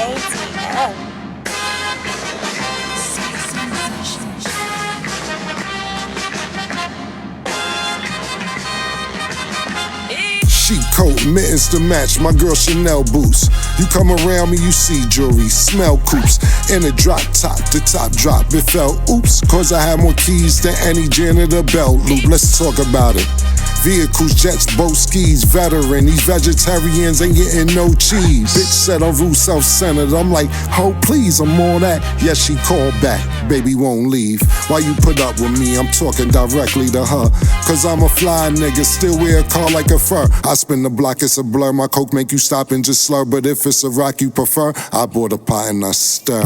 ATL. Sheep coat, mittens to match, my girl Chanel boots. You come around me, you see jewelry, smell coops. In a drop top, the top drop, it fell oops. Cause I had more keys than any janitor belt loop. Let's talk about it. Vehicles, jets, boat skis, veteran. These vegetarians ain't getting no cheese. Bitch said I'm real self-centered. I'm like, oh please, I'm all that. Yes, she called back, baby won't leave. Why you put up with me? I'm talking directly to her. Cause I'm a fly nigga, still wear a car like a fur. I spin the block, it's a blur. My coke make you stop and just slur. But if it's a rock you prefer, I bought a pot and I stir.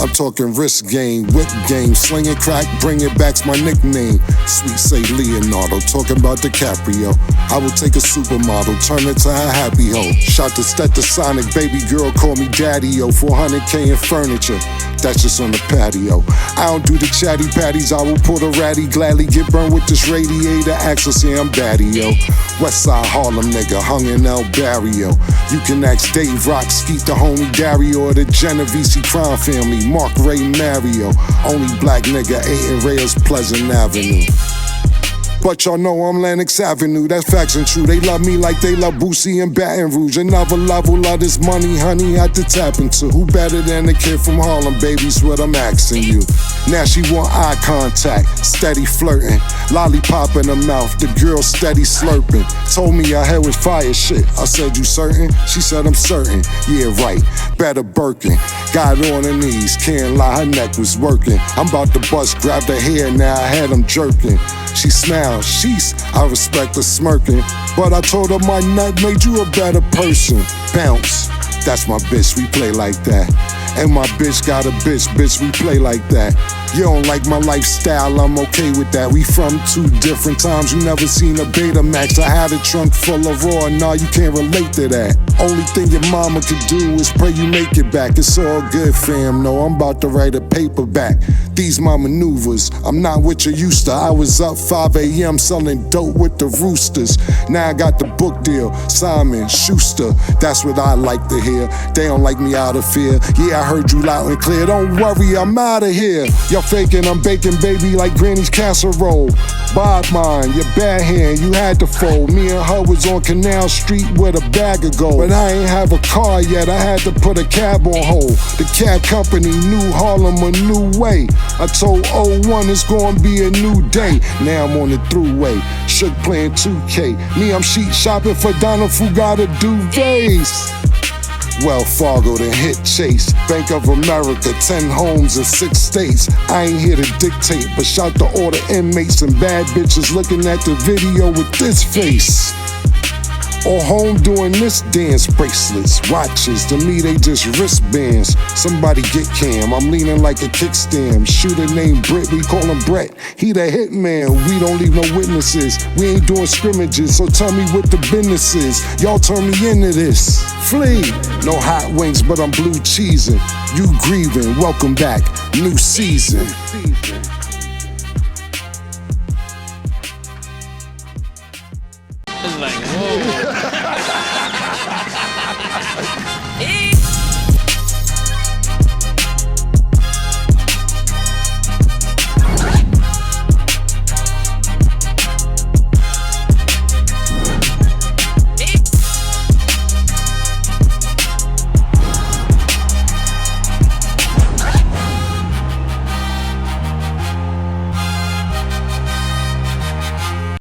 I'm talking wrist game, whip game, slinging crack, bring it back's my nickname. Sweet say Leonardo, talking about DiCaprio. I will take a supermodel, turn it to a happy hoe. Shot the Stetosonic, baby girl call me daddy-o. 400K in furniture, that's just on the patio. I don't do the chatty patties, I will pull the ratty, gladly get burned with this radiator. Axel say I'm batty-o. Westside Harlem nigga, hung in El Barrio. You can ask Dave Rock, Skeet the homie Dario, or the Genovese crime family, Mark Ray Mario. Only black nigga ate in Rails Pleasant Avenue. But y'all know I'm Lennox Avenue, that's facts and true. They love me like they love Boosie and Baton Rouge. Another level of this money, honey, had to tap into. Who better than the kid from Harlem, baby's what I'm asking you. Now she want eye contact, steady flirting. Lollipop in her mouth, the girl steady slurping. Told me her head was fire shit. I said, you certain? She said, I'm certain. Yeah, right, better Birkin. Got on her knees, can't lie, her neck was working. I'm about to bust, grabbed her hair, now I had them jerking. She smiled, sheesh, I respect her smirking. But I told her my nut made you a better person. Bounce, that's my bitch, we play like that. And my bitch got a bitch, we play like that. You don't like my lifestyle, I'm okay with that. We from two different times, you never seen a Betamax. I had a trunk full of raw, nah, you can't relate to that. Only thing your mama could do is pray you make it back. It's all good, fam, no, I'm about to write a paperback. These my maneuvers, I'm not what you used to. I was up 5 a.m. selling dope with the roosters. Now I got the book deal, Simon Schuster. That's what I like to hear. They don't like me out of fear. Yeah, I heard you loud and clear. Don't worry, I'm out of here. Y'all faking, I'm baking, baby, like Granny's casserole. Bob mine, your bad hand, you had to fold. Me and her was on Canal Street with a bag of gold. But I ain't have a car yet, I had to put a cab on hold. The cab company, New Harlem, a new way. I told 01 it's gonna be a new day. Now I'm on the throughway, Shook playing 2K. Me, I'm sheet shopping for Donna Fugata duvets. Well, Fargo, then hit Chase. Bank of America, 10 homes in 6 states. I ain't here to dictate, but shout to all the inmates and bad bitches looking at the video with this face. Or home doing this dance, bracelets, watches. To me, they just wristbands. Somebody get Cam, I'm leaning like a kickstand. Shooter named Britt, we call him Brett. He the hitman, we don't leave no witnesses. We ain't doing scrimmages, so tell me what the business is. Y'all turn me into this. Flee, no hot wings, but I'm blue cheesing. You grieving, welcome back, new season. It's like, whoa.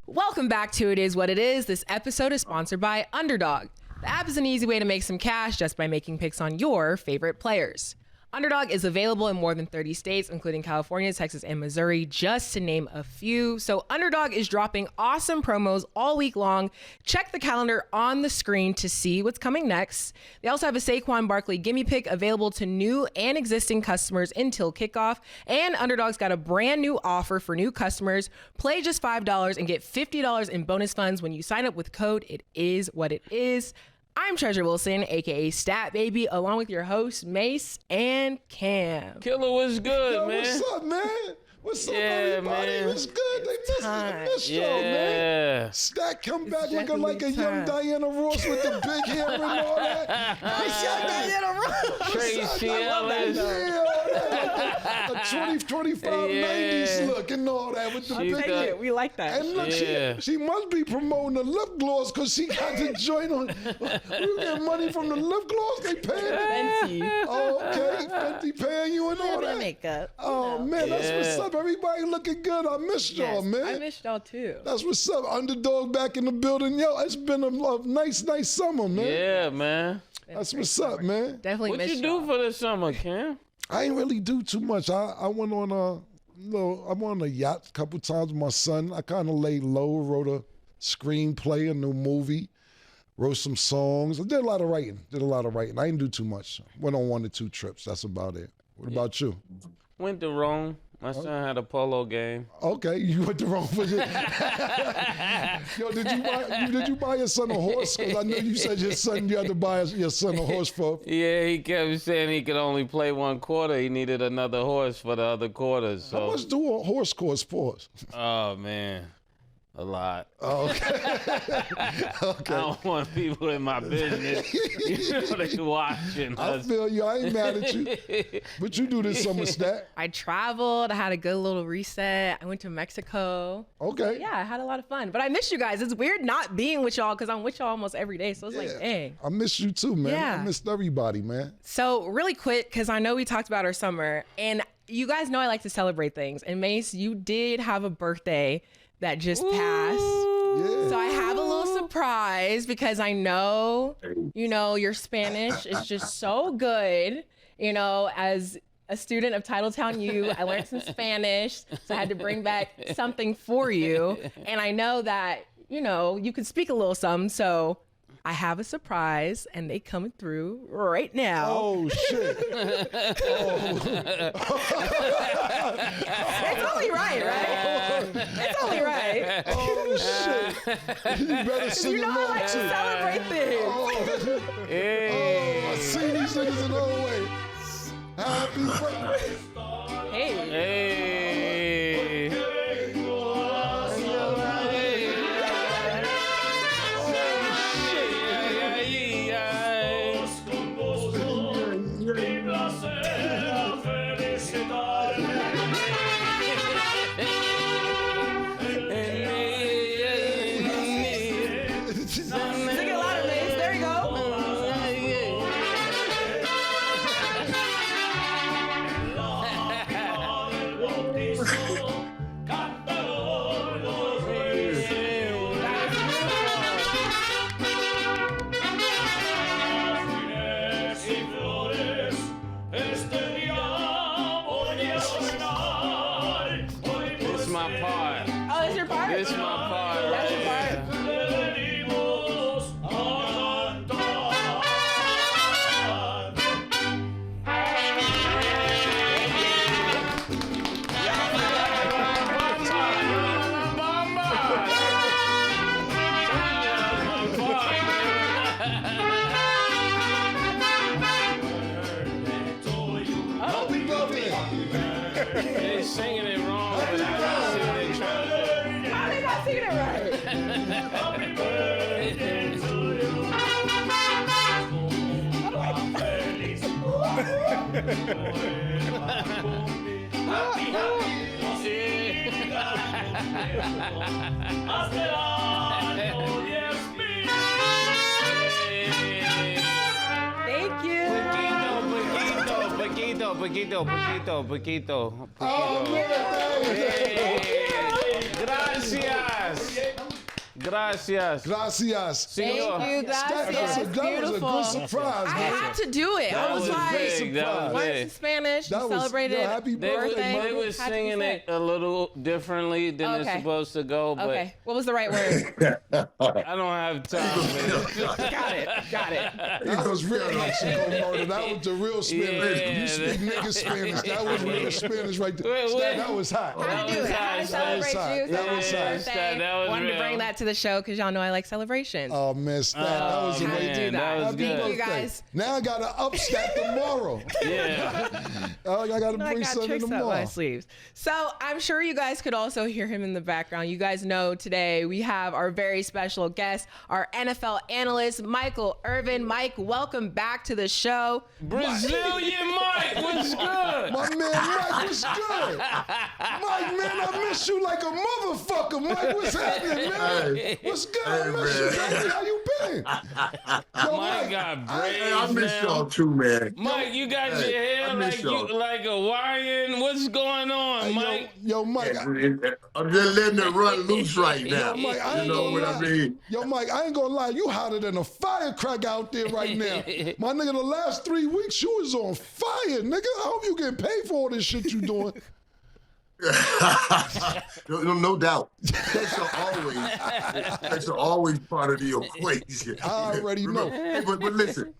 Welcome back to It Is What It Is. This episode is sponsored by Underdog. The app is an easy way to make some cash just by making picks on your favorite players. Underdog is available in more than 30 states, including California, Texas, and Missouri, just to name a few. So Underdog is dropping awesome promos all week long. Check the calendar on the screen to see what's coming next. They also have a Saquon Barkley gimme pick available to new and existing customers until kickoff. And Underdog's got a brand new offer for new customers. Play just $5 and get $50 in bonus funds when you sign up with code It Is What It Is. I'm Treasure Wilson, aka Stat Baby, along with your hosts Mace and Cam. Killa was good, Yo, man. what's up, man? What's up, Yeah, everybody? man. What's good? They missed y'all, man. Yeah. Stack come back looking like a definitely young time. Diana Ross with the big hair and all that. Tracy Ellis. Yeah, a 25, 90s look and all that with the She big got- hair. We like that. And look, Yeah. she must be promoting the lip gloss because she got the joint on. You get money from the lip gloss? They paying it? Fenty. Oh, okay. Fenty paying you and all that? Makeup. Oh, man, that's what's Yeah. up. Everybody looking good. I missed y'all, Yes, man. I missed y'all too. That's what's up. Underdog back in the building. Yo, it's been a nice summer, man. Yeah, man. That's what's up, man. Definitely What missed you do y'all. for the summer, Cam? I ain't really do too much. I went on I went on a yacht a couple times with my son. I kind of laid low, wrote a screenplay, a new movie, wrote some songs. I did a lot of writing. I didn't do too much. Went on 1 or 2 trips. That's about it. What about you? Went to Rome. My son had a polo game. Okay, you went the wrong for Yo, did you buy your son a horse? Because I know you said you had to buy your son a horse for. Yeah, he kept saying he could only play 1 quarter. He needed another horse for the other quarters. How So, much do a horse cost for us? oh man, a lot. Oh, okay. I don't want people in my business. You know they watching I us. feel you. I ain't mad at you. What you do this summer, Stat? I traveled. I had a good little reset. I went to Mexico. Okay. Yeah, I had a lot of fun. But I missed you guys. It's weird not being with y'all because I'm with y'all almost every day. So it's like, dang. I miss you too, man. Yeah. I missed everybody, man. So really quick, because I know we talked about our summer, and you guys know I like to celebrate things. And Mace, you did have a birthday that just passed. Yeah. So I have a little surprise because I know, your Spanish is just so good. As a student of Titletown U, I learned some Spanish, so I had to bring back something for you. And I know that, you could speak a little something, so I have a surprise, and they coming through right now. Oh, shit. It's only right? It's only right. Oh, shit. You better sing You know I along, like to too. celebrate things. Oh, I see these niggas in the way. Happy birthday. Hey. Hey. Sing it louder, Mace. There you go. This my part. Oh, it's your part? This my part. That's your part? Happy birthday. They singing it wrong, but I can see they trying to. How did I sing it Thank you. Poquito. Gracias. Gracias. Thank you, That gracias. was a Beautiful. good surprise, I man. had to do it. I was like, big. That was learned big. some Spanish, That was- celebrated yo, happy They birthday, were mother. singing it a little differently than it's Okay. supposed to go, but Okay, what was the right word? I don't have time, man. Got it. That was real Mexico murder. That was the real Spanish. Yeah, You speak nigga Spanish. That was real Spanish right there. Wait. That was hot. How to do it? How to That was celebrate hot. you? That was hot. Birthday. That was Wanted to real. bring that to the show because y'all know I like celebrations. Oh, man, Stat, that was How do amazing. you do that was that? good. Thank you guys. Now I got to up Stat tomorrow. Yeah. I got to I bring got something tricks up my tomorrow. sleeves. So I'm sure you guys could also hear him in the background. You guys know today we have our very special guest, our NFL analyst, Michael Irvin. Mike, welcome back to the show. Brazilian Mike, what's good? My man Mike, what's good? Mike, man, I miss you like a motherfucker. Mike, what's happening, man? Hey. What's good? I Hey, miss you, man. baby. How you been? Yo, Mike got braids I miss now. y'all too, man. Mike, you got Hey, your hair I miss like y'all. you like Hawaiian. What's going on, Hey, Mike? yo, Mike. I'm just letting it run loose right now. Yo, Mike, I You ain't know gonna what lie. I mean? Yo, Mike, I ain't gonna lie. You hotter than a firecracker out there right now. My nigga, the last 3 weeks, you was on fire, nigga. I hope you getting paid for all this shit you doing. No doubt. Checks are always part of the equation. I already know. But listen,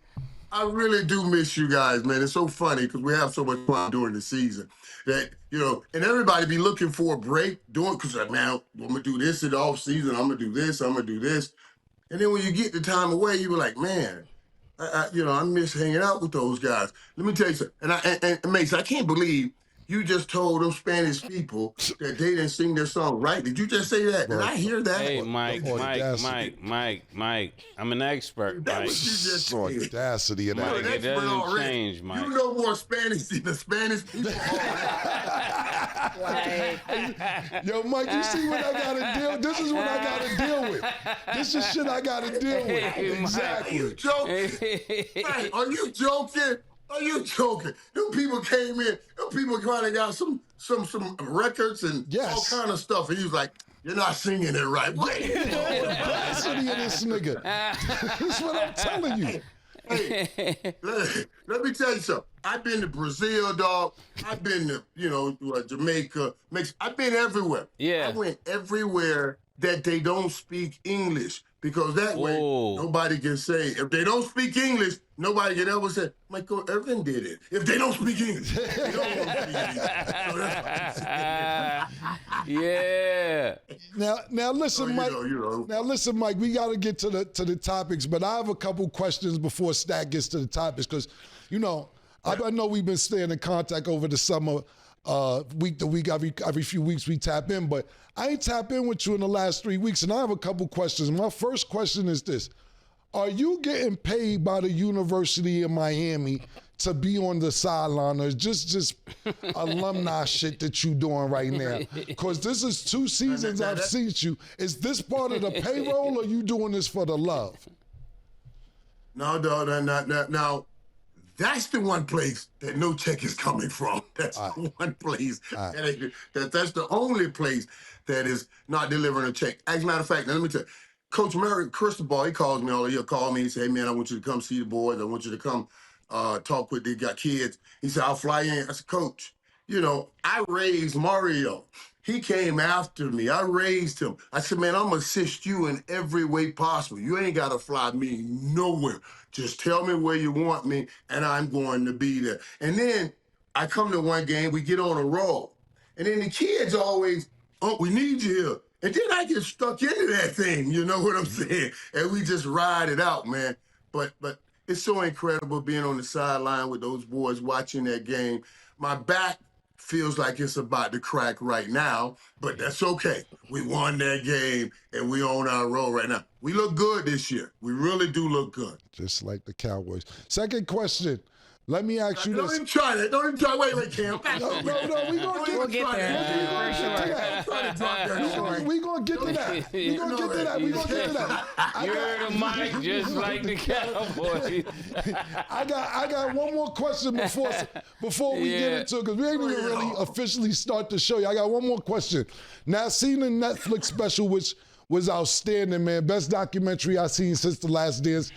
I really do miss you guys, man. It's so funny because we have so much fun during the season that, and everybody be looking for a break because, man, I'm going to do this in the off season. I'm going to do this. I'm going to do this. And then when you get the time away, you be like, man, I miss hanging out with those guys. Let me tell you something. And Mason, I can't believe you just told them Spanish people that they didn't sing their song right. Did you just say that? Did I hear that? Hey, Mike, Audacity. Mike. I'm an expert, That Mike. was you just said. Audacity of Mike, that. You're an it expert doesn't already. change, Mike. You know more Spanish than the Spanish people. Yo, Mike, you see what I gotta deal? This is what I gotta deal with. This is shit I gotta deal with. Hey, Mike. Are Exactly. you joking? Right, are you joking? Are you joking? Them people came in. Them people kind of got some records and Yes. all kind of stuff, and he was like, "You're not singing it right." Wait, Audacity of this nigga. That's what I'm telling you. hey, let me tell you something. I've been to Brazil, dog. I've been to Jamaica, Mexico. I've been everywhere. Yeah. I went everywhere that they don't speak English because that way Whoa. nobody can say, if they don't speak English, nobody can ever say, Michael Irvin did it. If they don't speak English, they don't want to speak English. So that's what I'm saying. Yeah. Now listen, So, Mike. you know. Now listen, Mike. We got to get to the topics, but I have a couple questions before Stat gets to the topics because, I know we've been staying in contact over the summer, week to week, every few weeks we tap in, but I ain't tap in with you in the last 3 weeks, and I have a couple questions. My first question is this: are you getting paid by the University of Miami to be on the sideline, or just alumni shit that you doing right now? Because this is 2 seasons I've seen you. Is this part of the payroll, or you doing this for the love? No. Now, that's the one place that no check is coming from. That's the one place. That's the only place that is not delivering a check. As a matter of fact, now let me tell you, Coach Mary Cristobal, he calls me all. He'll call me and say, "Hey man, I want you to come see the boys. I want you to come talk with. They got kids." He said, "I'll fly in." I said, "Coach, I raised Mario. He came after me. I raised him. I said, man, I'm going to assist you in every way possible. You ain't got to fly me nowhere. Just tell me where you want me, and I'm going to be there." And then I come to one game, we get on a roll. And then the kids always, "Oh, we need you here." And then I get stuck into that thing, you know what I'm saying? And we just ride it out, man. But it's so incredible being on the sideline with those boys watching that game. My back feels like it's about to crack right now, but that's okay. We won that game, and we on our roll right now. We look good this year. We really do look good. Just like the Cowboys. Second question. Let me ask you Don't this. even try that. Don't even try. Wait, Cam. No, we'll get there. We gonna get to that. We gonna get to that. We gonna get to that. You heard him, Mike, just like the Cowboys. I got one more question before we get into it, because we ain't even really officially start the show. I got one more question. Now, seen the Netflix special, which was outstanding, man. Best documentary I've seen since The Last Dance.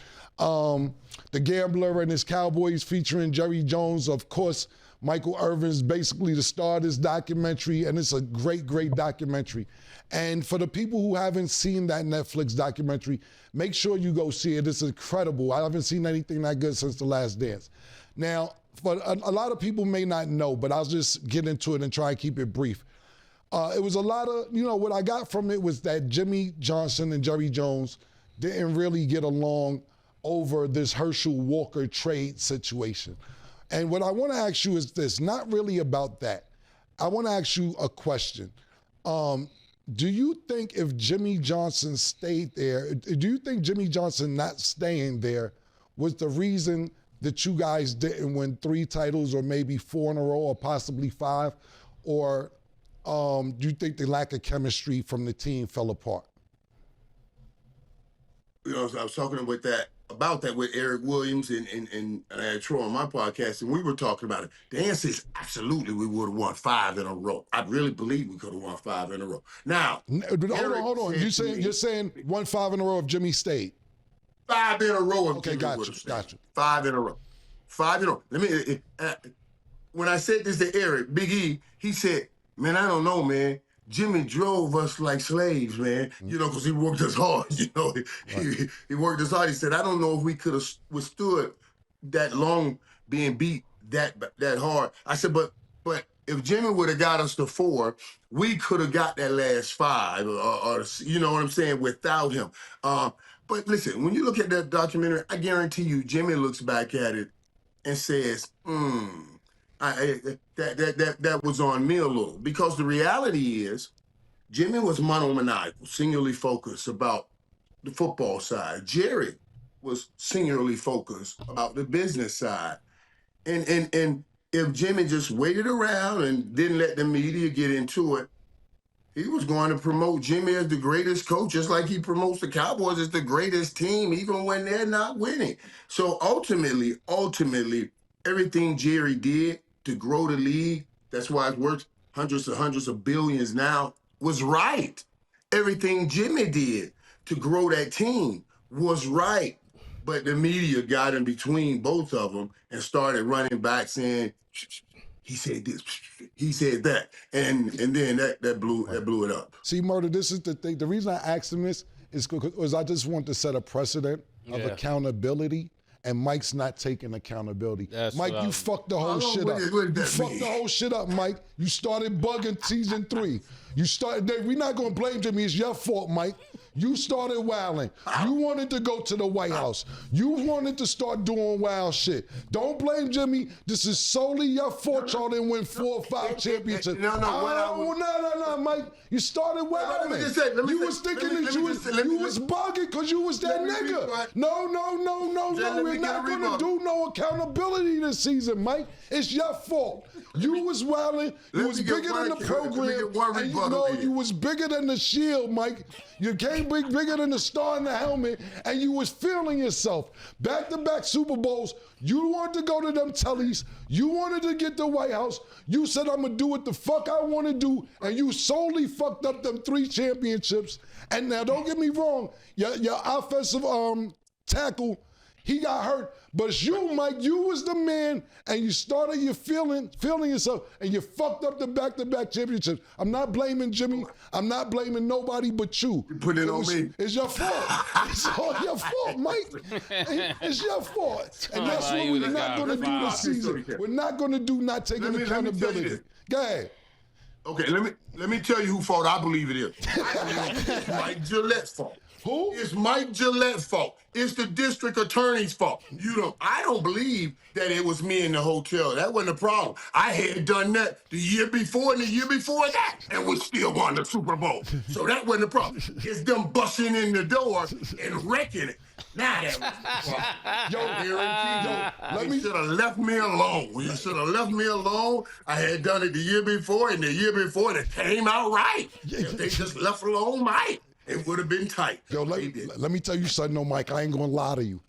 The Gambler and his Cowboys, featuring Jerry Jones. Of course, Michael Irvin's basically the star of this documentary, and it's a great, great documentary. And for the people who haven't seen that Netflix documentary, make sure you go see it. It's incredible. I haven't seen anything that good since The Last Dance. Now, for a lot of people may not know, but I'll just get into it and try and keep it brief. It was a lot of, what I got from it was that Jimmy Johnson and Jerry Jones didn't really get along over this Herschel Walker trade situation. And what I want to ask you is this, not really about that. I want to ask you a question. Do you think if Jimmy Johnson stayed there, do you think Jimmy Johnson not staying there was the reason that you guys didn't win 3 titles or maybe 4 in a row or possibly 5? Or do you think the lack of chemistry from the team fell apart? I was talking about that with Eric Williams and I had Troy on my podcast, and we were talking about it. The answer is absolutely we would have won 5 in a row. I really believe we could have won 5 in a row. Now, hold on. You're saying won 5 in a row if Jimmy stayed? 5 in a row if Jimmy got would you. have stayed. 5 in a row. 5 in a row. When I said this to Eric, Big E, he said, "Man, I don't know, man. Jimmy drove us like slaves, man, because he worked us hard, He worked us hard. He said, I don't know if we could have withstood that long being beat that hard. I said, but if Jimmy would have got us to 4, we could have got that last 5, or you know what I'm saying, without him. But listen, when you look at that documentary, I guarantee you Jimmy looks back at it and says, that was on me a little, because the reality is Jimmy was monomaniacal, singularly focused about the football side. Jerry was singularly focused about the business side. And if Jimmy just waited around and didn't let the media get into it, he was going to promote Jimmy as the greatest coach, just like he promotes the Cowboys as the greatest team, even when they're not winning. So ultimately, everything Jerry did to grow the league, that's why it's worth hundreds of billions now, was right. Everything Jimmy did to grow that team was right. But the media got in between both of them and started running back saying, he said this, he said that. And then that blew it up. See, Murder, this is the thing. The reason I asked him this is because I just want to set a precedent of accountability. And Mike's not taking accountability. Mike, you fucked the whole shit up. You fucked the whole shit up, Mike. You started bugging season 3. We're not going to blame Jimmy. It's your fault, Mike. You started wilding. You wanted to go to the White House. You wanted to start doing wild shit. Don't blame Jimmy. This is solely your fault. Y'all didn't win 4 or 5 championships. No, Mike. You started wilding. You was thinking that you was bugging because you was that nigga. No. We're not going to do no accountability this season, Mike. It's your fault. You was wilding. You was bigger than the program. And you was bigger than the shield, Mike. You came bigger than the star in the helmet, and you was feeling yourself. Back-to-back Super Bowls, you wanted to go to them tellies. You wanted to get the White House. You said, I'm going to do what the fuck I want to do, and you solely fucked up them 3 championships. And now, don't get me wrong, your offensive tackle, he got hurt. But it's you, Mike. You was the man, and you started your feeling yourself, and you fucked up the back-to-back championships. I'm not blaming Jimmy. I'm not blaming nobody but you. You put it on me. It's your fault. It's all your fault, Mike. It's your fault. And that's what we're not going to do this season. We're not going to do not taking accountability. Go ahead. Okay, let me tell you whose fault I believe it is. It's Mike Gillette's fault. Who? It's Mike Gillette's fault. It's the district attorney's fault. I don't believe that it was me in the hotel. That wasn't the problem. I had done that the year before and the year before that, and we still won the Super Bowl. So that wasn't the problem. It's them busting in the door and wrecking it. Now that was the problem. You should have left me alone. You should have left me alone. I had done it the year before, and the year before it came out right. If they just left alone, Mike, it would have been tight. Yo, let me tell you something, no, Mike. I ain't gonna lie to you.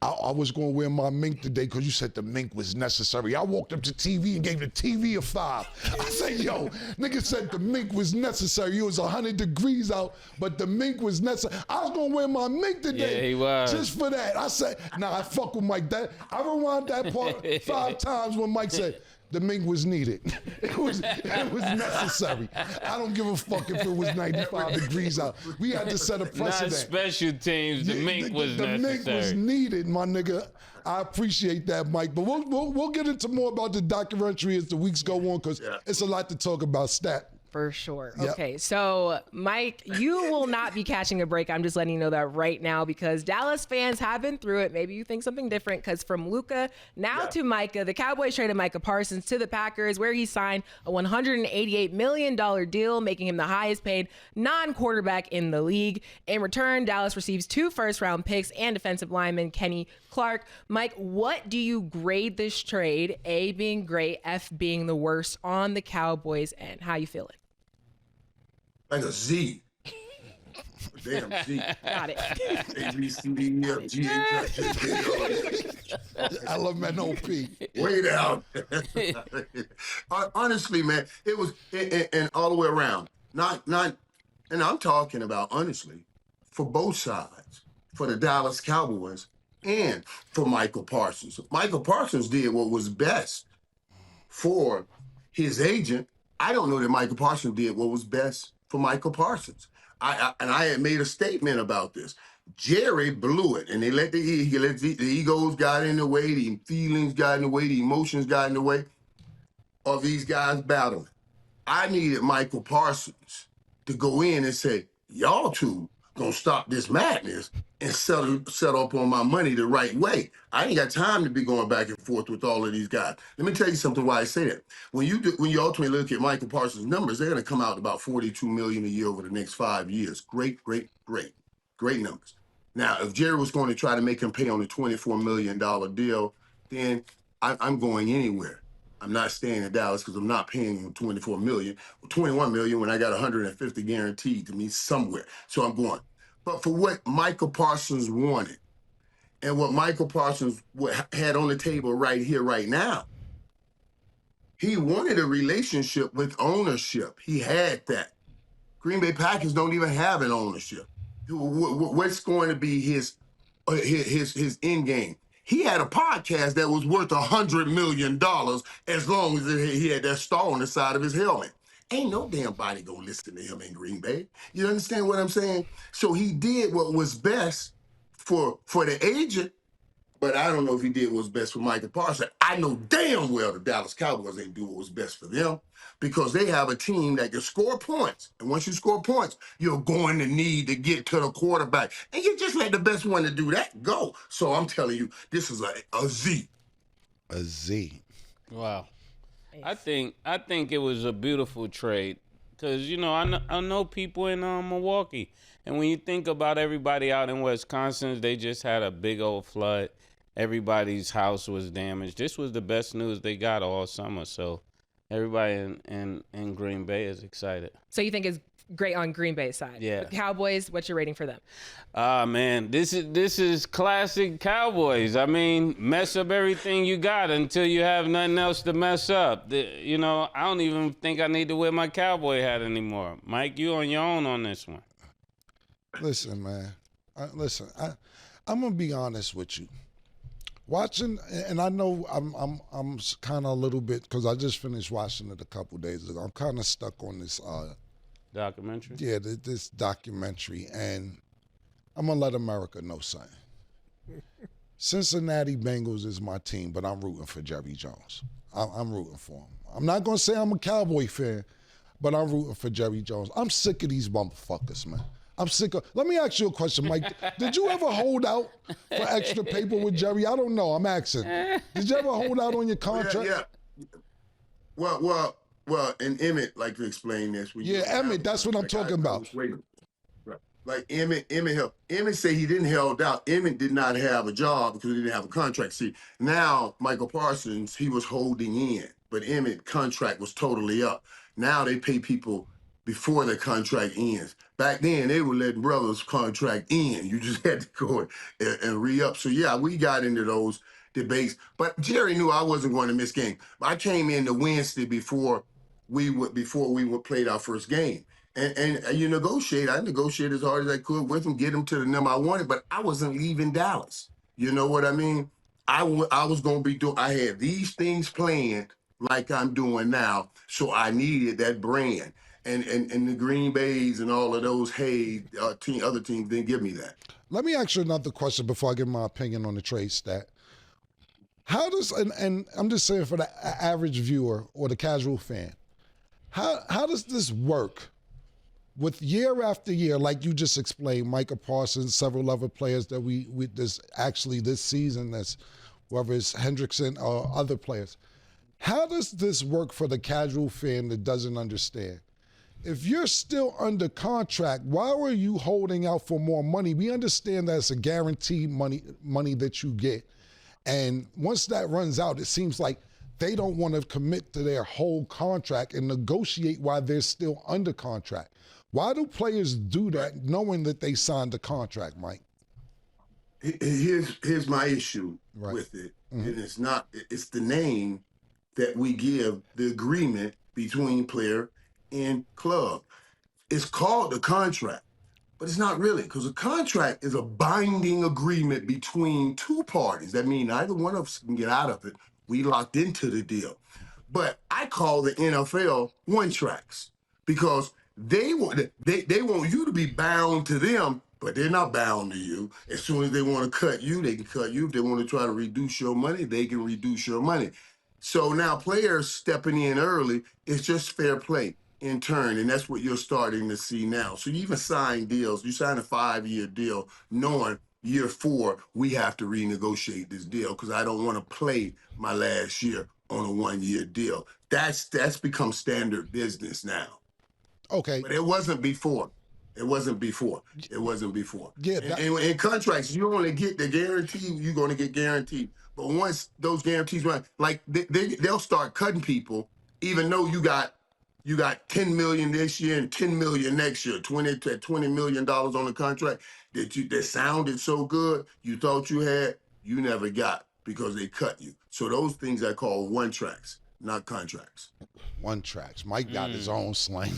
I was gonna wear my mink today because you said the mink was necessary. I walked up to TV and gave the TV a 5. I said, yo, nigga said the mink was necessary. It was 100 degrees out, but the mink was necessary. I was gonna wear my mink today. Yeah, he was. Just for that. I said, I fuck with Mike. I rewound that part 5 times when Mike said, the mink was needed. It was necessary. I don't give a fuck if it was 95 degrees out. We had to set a precedent. Not special teams. The mink was necessary. The mink was needed, my nigga. I appreciate that, Mike. But we'll get into more about the documentary as the weeks go on because it's a lot to talk about. Stat. For sure. Yep. Okay, so Mike, you will not be catching a break. I'm just letting you know that right now because Dallas fans have been through it. Maybe you think something different because from Luka now to Micah, the Cowboys traded Micah Parsons to the Packers where he signed a $188 million deal, making him the highest paid non-quarterback in the league. In return, Dallas receives 2 first-round picks and defensive lineman Kenny Clark. Mike, what do you grade this trade? A being great, F being the worst on the Cowboys end. How you feeling? Like a Z. Damn Z. Got it. A, B, C, D, E, F, G, H, I, J, K, L, M, N, O, P. Way down. Honestly, man, it was, and all the way around. Not, and I'm talking about, honestly, for both sides, for the Dallas Cowboys and for Micah Parsons. Micah Parsons did what was best for his agent. I don't know that Micah Parsons did what was best for Micah Parsons. I had made a statement about this. Jerry blew it, and they let the egos got in the way, the feelings got in the way, the emotions got in the way of these guys battling. I needed Micah Parsons to go in and say, y'all two gonna stop this madness and settle up on my money the right way. I ain't got time to be going back and forth with all of these guys. Let me tell you something why I say that. When you ultimately look at Micah Parsons' numbers, they're gonna come out about $42 million a year over the next 5 years. Great numbers. Now, if Jerry was going to try to make him pay on a $24 million deal, then I'm going anywhere. I'm not staying in Dallas because I'm not paying him $24 million or $21 million when I got $150 guaranteed to me somewhere. So I'm going. But for what Micah Parsons wanted and what Micah Parsons had on the table right here, right now, he wanted a relationship with ownership. He had that. Green Bay Packers don't even have an ownership. What's going to be his end game? He had a podcast that was worth $100 million as long as he had that star on the side of his helmet. Ain't no damn body gonna listen to him in Green Bay. You understand what I'm saying? So he did what was best for the agent, but I don't know if he did what was best for Micah Parsons. I know damn well the Dallas Cowboys ain't do what was best for them because they have a team that can score points. And once you score points, you're going to need to get to the quarterback. And you just let the best one to do that go. So I'm telling you, this is a Z. A Z. Wow. I think it was a beautiful trade because, you know, I know people in Milwaukee. And when you think about everybody out in Wisconsin, they just had a big old flood. Everybody's house was damaged. This was the best news they got all summer. So everybody in Green Bay is excited. So you think it's great on Green Bay's side? Yeah. The Cowboys, what's your rating for them? Man, this is classic Cowboys. I mean, mess up everything you got until you have nothing else to mess up. You know, I don't even think I need to wear my cowboy hat anymore. Mike, you on your own on this one. Listen, man. I'm gonna be honest with you. Watching, and I know I'm kind of a little bit because I just finished watching it a couple days ago. I'm kind of stuck on this documentary. Yeah, this documentary, and I'm gonna let America know something. Cincinnati Bengals is my team, but I'm rooting for Jerry Jones. I'm rooting for him. I'm not gonna say I'm a Cowboy fan, but I'm rooting for Jerry Jones. I'm sick of these motherfuckers, man. I'm sick of. Let me ask you a question, Mike. Did you ever hold out for extra paper with Jerry? I don't know. I'm asking. Did you ever hold out on your contract? Yeah. Well, and Emmett like to explain this. Emmett, that's what I'm talking about. Right. Like Emmett said he didn't held out. Emmett did not have a job because he didn't have a contract. See, now Micah Parsons, he was holding in, but Emmett's contract was totally up. Now they pay people before their contract ends. Back then, they were letting brothers' contract end. You just had to go and re-up. So, yeah, we got into those debates. But Jerry knew I wasn't going to miss game. I came in the Wednesday before we played our first game. And you negotiate. I negotiated as hard as I could with him, get him to the number I wanted, but I wasn't leaving Dallas. You know what I mean? I was going to be doing, I had these things planned like I'm doing now, so I needed that brand. And the Green Bays and all of those other teams didn't give me that. Let me ask you another question before I give my opinion on the trade stat. How does, and I'm just saying for the average viewer or the casual fan, How does this work? With year after year, like you just explained, Micah Parsons, several other players that we this season, that's whether it's Hendrickson or other players. How does this work for the casual fan that doesn't understand? If you're still under contract, why are you holding out for more money? We understand that it's a guaranteed money that you get. And once that runs out, it seems like they don't want to commit to their whole contract and negotiate while they're still under contract. Why do players do that knowing that they signed a contract, Mike? Here's my issue with it. And it's the name that we give the agreement between player and club. It's called the contract, but it's not really, because a contract is a binding agreement between two parties. That means neither one of us can get out of it. We locked into the deal. But I call the NFL one tracks, because they want you to be bound to them, but they're not bound to you. As soon as they want to cut you, they can cut you. If they want to try to reduce your money, they can reduce your money. So now players stepping in early is just fair play in turn, and that's what you're starting to see now. So you even sign deals. You sign a 5-year deal knowing year 4, we have to renegotiate this deal because I don't want to play my last year on a 1-year deal. That's become standard business now. Okay. But it wasn't before. Yeah. In contracts, you only get the guarantee you're going to get guaranteed. But once those guarantees run, like they'll start cutting people, even though you got $10 million this year and $10 million next year, $20 million on the contract that sounded so good, you thought you had, you never got because they cut you. So those things I call one tracks, not contracts. One tracks. Mike got his own slang.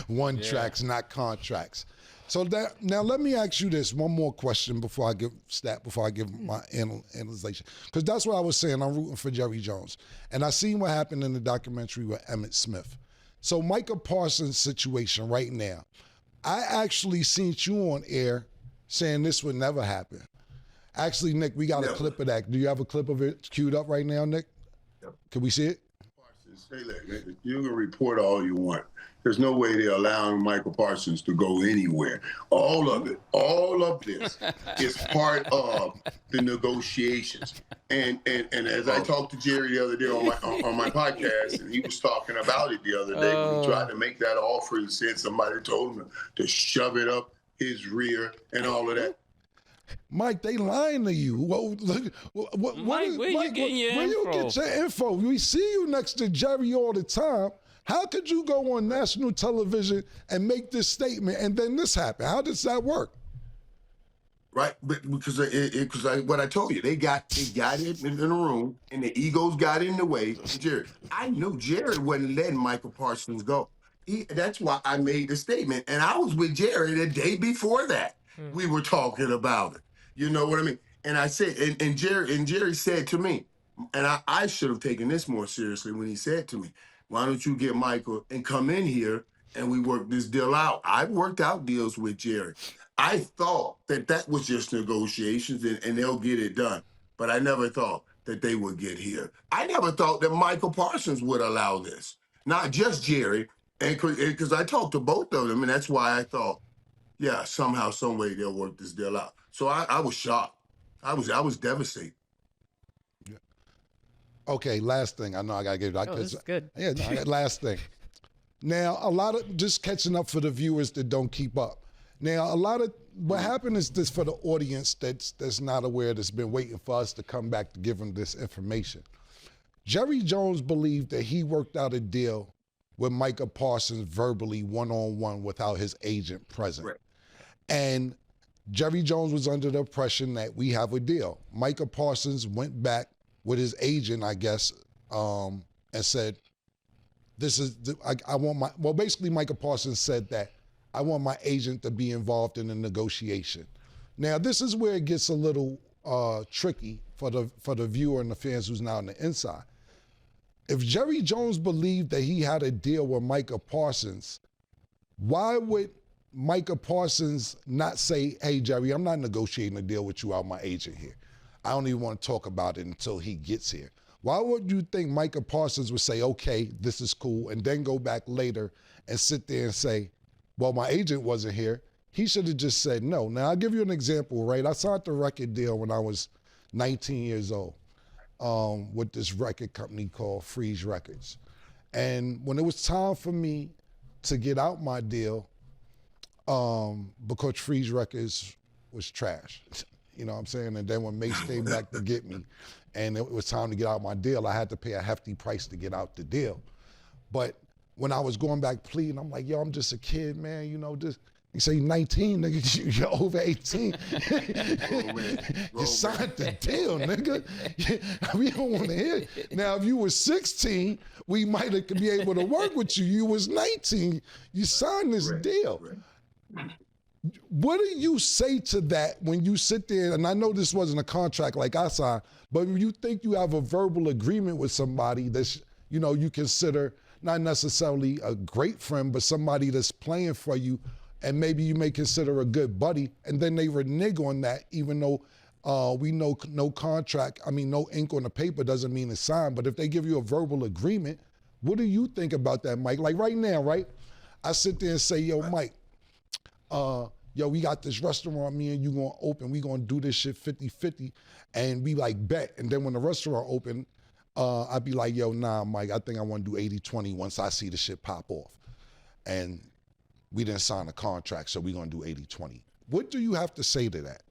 One tracks, not contracts. So now let me ask you this one more question before I give my analyzation, because that's what I was saying. I'm rooting for Jerry Jones, and I seen what happened in the documentary with Emmitt Smith. So Micah Parsons' situation right now, I actually seen you on air saying this would never happen. Actually, Nick, we got a clip of that. Do you have a clip of it queued up right now, Nick? Yep. Can we see it? Say that. You can report all you want. There's no way they're allowing Micah Parsons to go anywhere. All of this is part of the negotiations. And as I talked to Jerry the other day on my podcast, and he was talking about it the other day, when he tried to make that offer and said somebody told him to shove it up his rear and all of that. Mike, they lying to you. Mike, where you getting your info? Where you get your info? We see you next to Jerry all the time. How could you go on national television and make this statement and then this happen? How does that work? Right, but because what I told you, they got it in the room, and the egos got in the way. Jerry, I knew Jerry wasn't letting Micah Parsons go. That's why I made the statement, and I was with Jerry the day before that. We were talking about it. You know what I mean? And I said, and Jerry said to me, and I should have taken this more seriously when he said to me, why don't you get Michael and come in here and we work this deal out? I've worked out deals with Jerry. I thought that was just negotiations and they'll get it done. But I never thought that they would get here. I never thought that Micah Parsons would allow this. Not just Jerry, and because I talked to both of them, and that's why I thought, yeah, somehow, some way they'll work this deal out. So I was shocked. I was devastated. Yeah. Okay, last thing. I know I gotta give it. This is good. Yeah, no, last thing. Now, a lot of just catching up for the viewers that don't keep up. Now, a lot of what happened is this for the audience that's not aware, that's been waiting for us to come back to give them this information. Jerry Jones believed that he worked out a deal with Micah Parsons verbally one-on-one without his agent present. Right. And Jerry Jones was under the impression that we have a deal. Micah Parsons went back with his agent, I guess, and said, I want my, well, basically Micah Parsons said that I want my agent to be involved in the negotiation. Now, this is where it gets a little tricky for the viewer and the fans who's now on the inside. If Jerry Jones believed that he had a deal with Micah Parsons, why would Micah Parsons not say, hey, Jerry, I'm not negotiating a deal with you out my agent here. I don't even want to talk about it until he gets here. Why would you think Micah Parsons would say, okay, this is cool, and then go back later and sit there and say, well, my agent wasn't here. He should have just said no. Now, I'll give you an example, right? I signed the record deal when I was 19 years old with this record company called Freeze Records. And when it was time for me to get out my deal, because Freeze Records was trash, you know what I'm saying? And then when Mace came back to get me, and it was time to get out my deal, I had to pay a hefty price to get out the deal. But when I was going back pleading, I'm like, yo, I'm just a kid, man, you know, just, you say 19, nigga, you're over 18. You signed the deal, nigga. We don't want to hear it. Now, if you were 16, we might be able to work with you. You was 19. You signed this deal. What do you say to that when you sit there, and I know this wasn't a contract like I signed, but when you think you have a verbal agreement with somebody that's, you know, you consider not necessarily a great friend, but somebody that's playing for you, and maybe you may consider a good buddy, and then they renege on that, even though we know no contract, I mean, no ink on the paper doesn't mean it's signed, but if they give you a verbal agreement, what do you think about that, Mike? Like right now, right? I sit there and say, yo, Mike, yo, we got this restaurant, me and you gonna open, we gonna do this shit 50-50, and we like bet, and then when the restaurant open, I'd be like, yo, nah, Mike, I think I wanna do 80-20 once I see the shit pop off. And we didn't sign a contract, so we're gonna do 80-20. What do you have to say to that?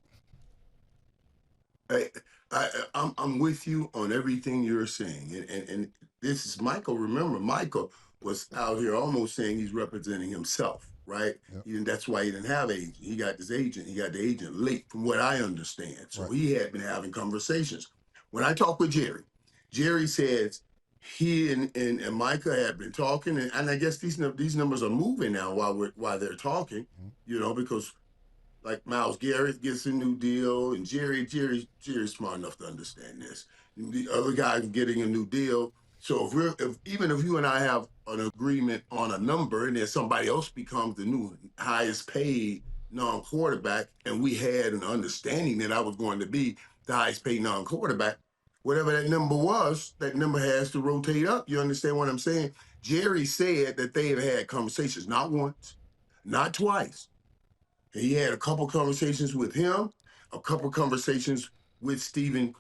I'm with you on everything you're saying. And this is Michael. Remember, Michael was out here almost saying he's representing himself, right? Yep. That's why he didn't have agent. He got this agent. He got the agent late, from what I understand. So right. He had been having conversations. When I talked with Jerry says he and Micah had been talking, and I guess these numbers are moving now while they're talking, you know, because like Myles Garrett gets a new deal, and Jerry's smart enough to understand this. The other guy getting a new deal. So even if you and I have an agreement on a number, and then somebody else becomes the new highest paid non-quarterback, and we had an understanding that I was going to be the highest paid non-quarterback, whatever that number was, that number has to rotate up. You understand what I'm saying? Jerry said that they had conversations, not once, not twice. He had a couple conversations with him, a couple conversations with Stephen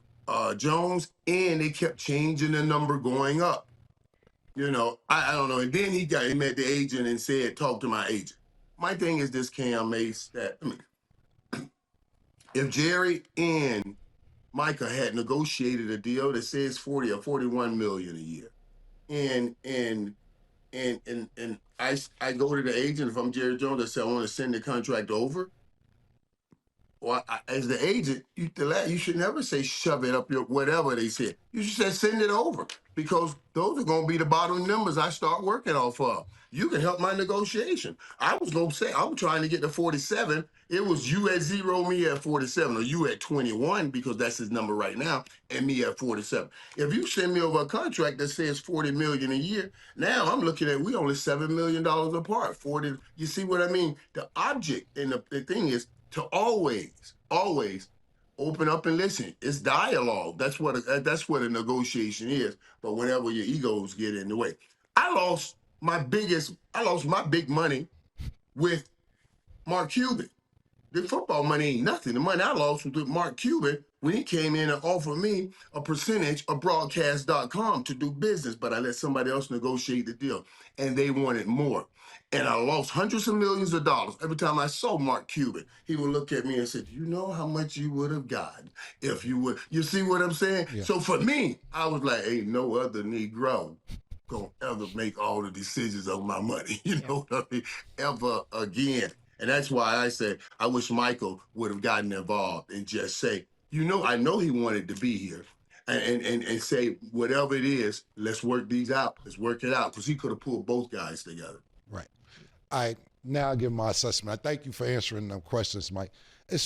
Jones, and they kept changing the number going up. You know, I don't know. And then he met the agent and said, talk to my agent. My thing is this, Cam Mace, that, I mean, if Jerry and Micah had negotiated a deal that says 40 or 41 million a year, and I go to the agent, if I'm Jerry Jones, I say I want to send the contract over. Well, as the agent, you should never say shove it up your whatever they said. You should say send it over, because those are going to be the bottom numbers I start working off of. You can help my negotiation. I was going to say, I'm trying to get to 47. It was you at 0, me at 47, or you at 21, because that's his number right now, and me at 47. If you send me over a contract that says 40 million a year, now I'm looking at, we only $7 million apart. 40, you see what I mean? The object and the thing is to always open up and listen. It's dialogue. That's what a negotiation is. But whenever your egos get in the way, I lost my big money with Mark Cuban. The football money ain't nothing. The money I lost was with Mark Cuban when he came in and offered me a percentage of broadcast.com to do business, but I let somebody else negotiate the deal, and they wanted more. And I lost hundreds of millions of dollars. Every time I saw Mark Cuban, he would look at me and say, you know how much you would have gotten if you would. You see what I'm saying? Yeah. So for me, I was like, ain't no other Negro gonna ever make all the decisions on my money, you know what I mean, ever again. And that's why I said, I wish Michael would have gotten involved and just say, you know, I know he wanted to be here, and say, whatever it is, let's work these out. Let's work it out, because he could have pulled both guys together. Right. All right, now I give my assessment. I thank you for answering them questions, Mike.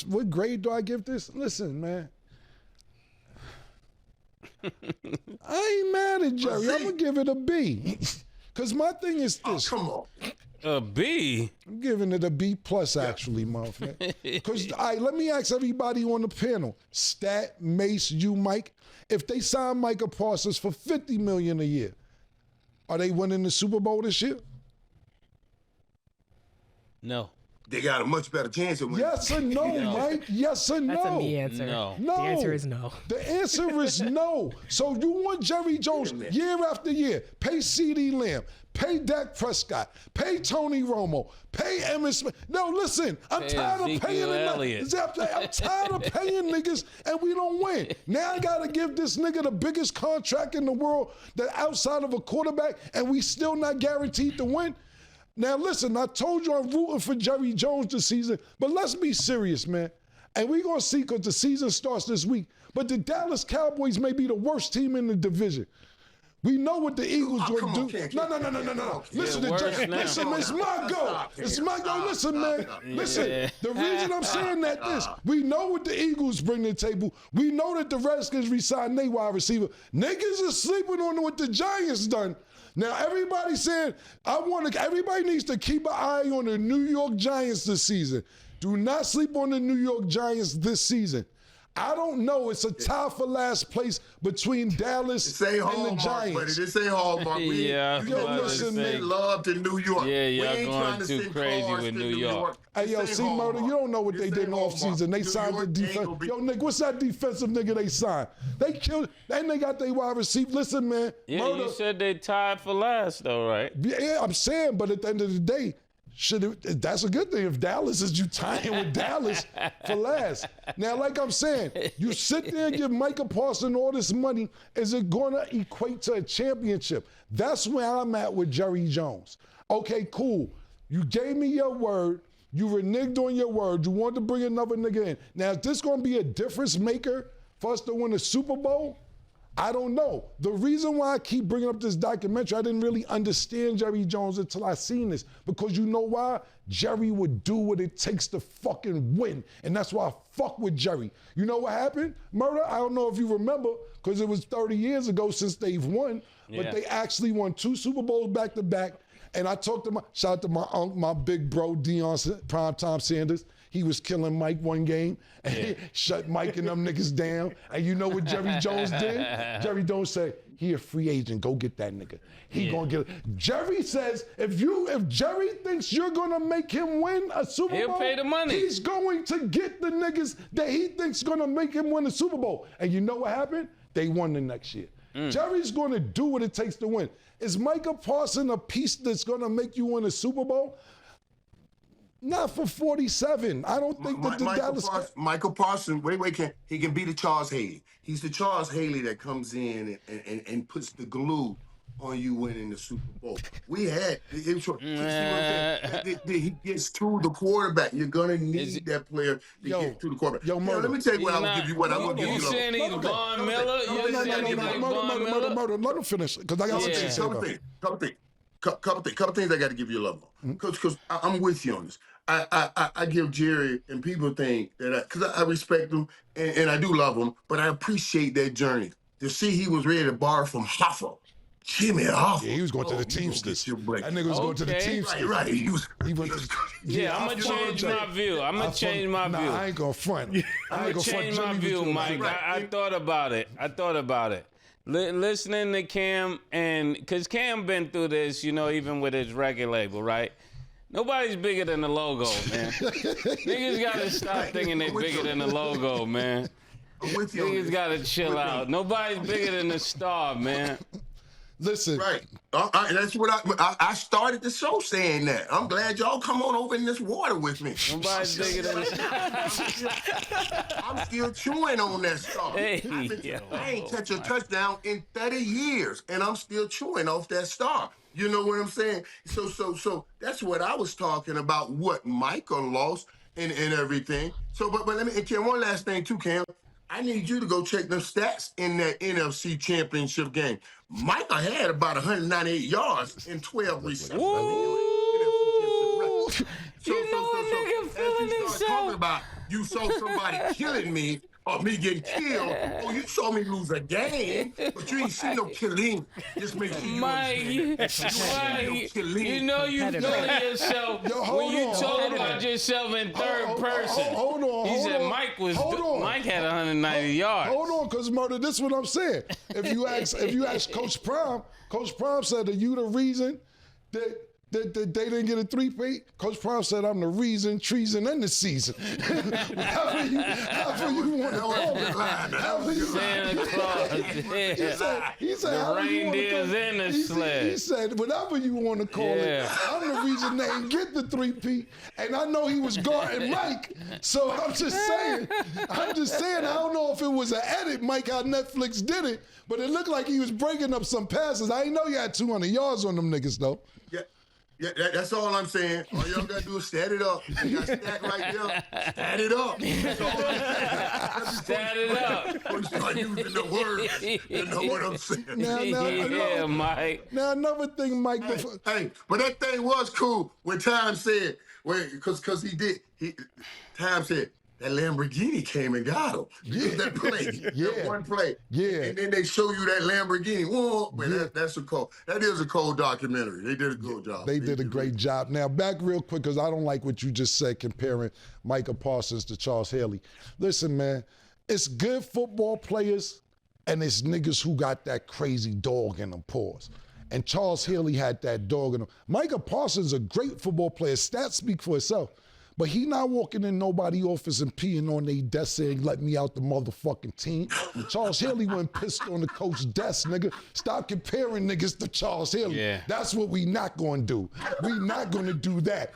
What grade do I give this? Listen, man. I ain't mad at Jerry. I'm going to give it a B. Because my thing is this. Oh, come on. A B? I'm giving it a B plus, actually, motherfucker. Because, let me ask everybody on the panel. Stat, Mace, you, Mike. If they sign Micah Parsons for $50 million a year, are they winning the Super Bowl this year? No. They got a much better chance of winning. Yes or no, Mike? Yes or no? That's a me answer. No. No. The answer is no. The answer is no. So you want Jerry Jones year after year, pay CeeDee Lamb, pay Dak Prescott, pay Tony Romo, pay Emmitt Smith. No, listen, I'm tired of paying I'm tired of paying niggas and we don't win. Now I gotta give this nigga the biggest contract in the world that outside of a quarterback and we still not guaranteed to win. Now listen, I told you I'm rooting for Jerry Jones this season, but let's be serious, man. And we're going to see because the season starts this week. But the Dallas Cowboys may be the worst team in the division. We know what the Eagles going to do. No. Listen, it's my go. It's my go. Listen, man. Listen, the reason I'm saying that this, we know what the Eagles bring to the table. We know that the Redskins re-signed their wide receiver. Niggas are sleeping on what the Giants done. Now, everybody's saying, everybody needs to keep an eye on the New York Giants this season. Do not sleep on the New York Giants this season. I don't know. It's a tie for last place between Dallas and the Giants. But it say Hallmark. Listen, love to New York. Yeah, y'all going too crazy with New York. Hey, yo, see, Murder, you don't know what they did in the offseason. They signed the defense. Yo, Nick, what's that defensive nigga they signed? They killed, and they got their wide receiver. Listen, man. Yeah, Murder, you said they tied for last, though, right? Yeah, I'm saying, but at the end of the day, that's a good thing if Dallas is you tying with Dallas for last. Now, like I'm saying, you sit there and give Micah Parsons all this money, is it going to equate to a championship? That's where I'm at with Jerry Jones. Okay, cool. You gave me your word. You reneged on your word. You wanted to bring another nigga in. Now, is this going to be a difference maker for us to win the Super Bowl? I don't know. The reason why I keep bringing up this documentary, I didn't really understand Jerry Jones until I seen this. Because you know why? Jerry would do what it takes to fucking win. And that's why I fuck with Jerry. You know what happened? Murder, I don't know if you remember, because it was 30 years ago since they've won, but they actually won 2 Super Bowls back to back. And I talked to shout out to my big bro, Primetime Sanders. He was killing Mike one game, and he shut Mike and them niggas down. And you know what Jerry Jones did? Jerry Jones said, he a free agent, go get that nigga. He gonna get it. Jerry says, if Jerry thinks you're gonna make him win a Super Bowl, he'll pay the money. He's going to get the niggas that he thinks gonna make him win a Super Bowl. And you know what happened? They won the next year. Jerry's gonna do what it takes to win. Is Micah Parsons a piece that's gonna make you win a Super Bowl? Not for 47. I don't think that the Dallas... Micah Parsons, he can be the Charles Haley. He's the Charles Haley that comes in and puts the glue on you winning the Super Bowl. He gets to the quarterback. You're going to need that player to get to the quarterback. Let me tell you what I'm going to give you. I'm going to give you. You saying he's Von Miller? Murder. Let him finish, because I got some things to say. Couple things I got to give you love on. Because I'm with you on this. I give Jerry, and people think that because I respect him and I do love him, but I appreciate that journey. To see he was ready to borrow from Hoffa. Jimmy Hoffa. Yeah, he was going to the Teamsters. That nigga was going to the Teamsters. Right. I'm going to change my view. Nah, I ain't going to front. I'm going to change my view, Mike. I thought about it. Listening to Cam, and because Cam been through this, even with his record label, right? Nobody's bigger than the logo, man. Niggas got to stop thinking they bigger than the logo, man. Niggas got to chill out. Nobody's bigger than the star, man. Listen. Right. That's what I started the show saying that. I'm glad y'all come on over in this water with me. Nobody's bigger than I'm still chewing on that star. Hey, I ain't touched a touchdown in 30 years, and I'm still chewing off that star. You know what I'm saying? So that's what I was talking about, what Micah lost and everything. So, but let me, and Cam, one last thing too, Cam. I need you to go check them stats in that NFC Championship game. Micah had about 198 yards and 12 receptions. You know a nigga feeling himself. Talking about you saw somebody killing me of me getting killed. Oh, you saw me lose a game, but you ain't see no killing. Just make sure you Mike, you know you feeling yourself when you talk about yourself in third person. Hold on. He said Mike had 190 yards. Hold on, because Murder, this is what I'm saying. If you ask Coach Prime said, are you the reason that they didn't get a 3-peat? Coach Prime said, I'm the reason, treason, and the season. However you want to call it. Santa Claus. He said, the reindeers in the sled. He said, whatever you want to call it, I'm the reason they didn't get the 3-peat. And I know he was guarding Mike. So I'm just saying, I don't know if it was an edit, Mike, how Netflix did it, but it looked like he was breaking up some passes. I didn't know you had 200 yards on them niggas, though. Yeah, that's all I'm saying. All y'all gotta do is stat it up. You got stat right there. Stat it up. That's all I'm saying. Stat it up. Before you start using the words, you know what I'm saying. Mike. Now, another thing, Mike. Hey, but that thing was cool when Time said, because Time said, that Lamborghini came and got him. That play. That one play. Yeah. And then they show you that Lamborghini. Whoa, man, that is a cold documentary. They did a good job. They did a great job. Now, back real quick, because I don't like what you just said comparing Micah Parsons to Charles Haley. Listen, man, it's good football players and it's niggas who got that crazy dog in them paws. And Charles Haley had that dog in him. Micah Parsons is a great football player. Stats speak for itself. But he not walking in nobody's office and peeing on their desk saying, let me out the motherfucking team. And Charles Haley went pissed on the coach's desk, nigga. Stop comparing niggas to Charles Haley. Yeah. That's what we not going to do. We not going to do that.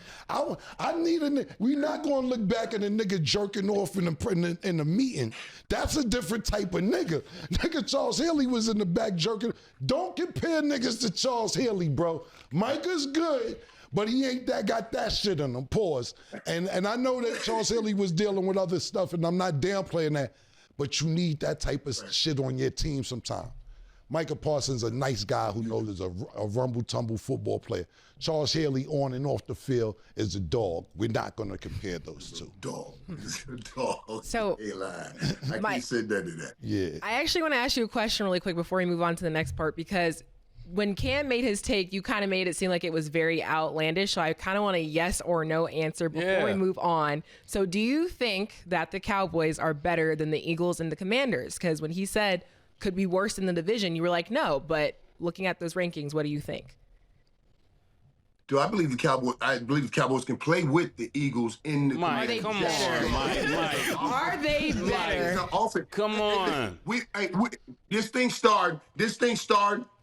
We not going to look back at a nigga jerking off in the meeting. That's a different type of nigga. Nigga, Charles Haley was in the back jerking. Don't compare niggas to Charles Haley, bro. Micah's good. But he ain't got that shit in him, pause. And I know that Charles Haley was dealing with other stuff, and I'm not downplaying that, but you need that type of shit on your team sometime. Micah Parsons a nice guy who knows a rumble-tumble football player. Charles Haley on and off the field is a dog. We're not going to compare those two. Dog. It's a dog. So, I can't say that to that. Yeah. I actually want to ask you a question really quick before we move on to the next part, because when Cam made his take, you kind of made it seem like it was very outlandish. So I kind of want a yes or no answer before we move on. So do you think that the Cowboys are better than the Eagles and the Commanders? Because when he said could be worse in the division, you were like, no. But looking at those rankings, what do you think? Do I believe the Cowboys? I believe the Cowboys can play with the Eagles in the. Mike, come on, Mike. Are they better? Come on. This thing started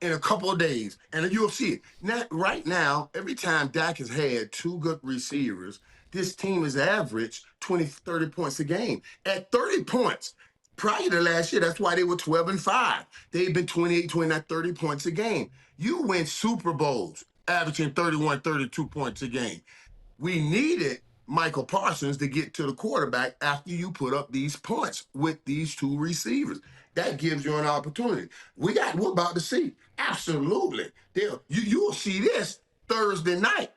in a couple of days, and you'll see it. Right now, every time Dak has had two good receivers, this team has averaged 20, 30 points a game. At 30 points, prior to last year, that's why they were 12-5. They've been 28, 29, 30 points a game. You win Super Bowls averaging 31, 32 points a game. We needed Micah Parsons to get to the quarterback after you put up these points with these two receivers. That gives you an opportunity. We're about to see. Absolutely. You will see this Thursday night.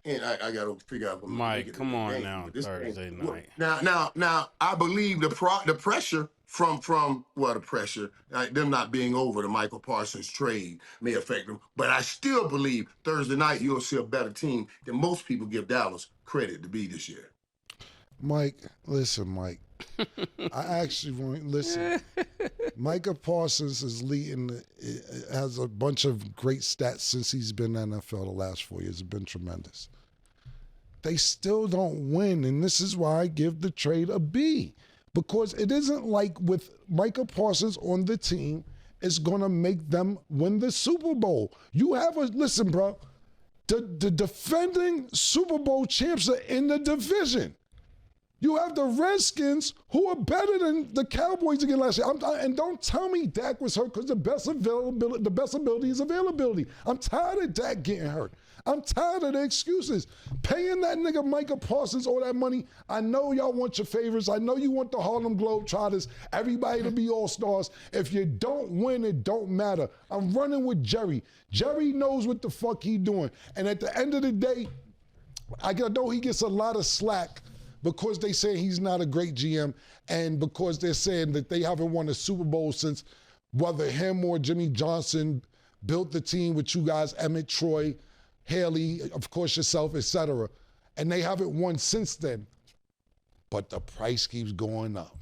And I got to figure out. Mike, come on now, Thursday night. Now, I believe the pressure from the pressure, them not being over the Micah Parsons trade may affect them. But I still believe Thursday night you'll see a better team than most people give Dallas credit to be this year. Mike, listen, Mike. I actually want listen. Micah Parsons is leading, has a bunch of great stats since he's been in the NFL the last 4 years. It's been tremendous. They still don't win, and this is why I give the trade a B. Because it isn't like with Micah Parsons on the team, it's going to make them win the Super Bowl. Listen, bro, the defending Super Bowl champs are in the division. You have the Redskins, who are better than the Cowboys again last year. And don't tell me Dak was hurt because the best ability is availability. I'm tired of Dak getting hurt. I'm tired of the excuses. Paying that nigga Micah Parsons all that money. I know y'all want your favorites. I know you want the Harlem Globetrotters, everybody to be all-stars. If you don't win, it don't matter. I'm running with Jerry. Jerry knows what the fuck he doing. And at the end of the day, I know he gets a lot of slack because they say he's not a great GM and because they're saying that they haven't won a Super Bowl since whether him or Jimmy Johnson built the team with you guys, Emmett, Troy, Haley, of course yourself, etc. And they haven't won since then. But the price keeps going up.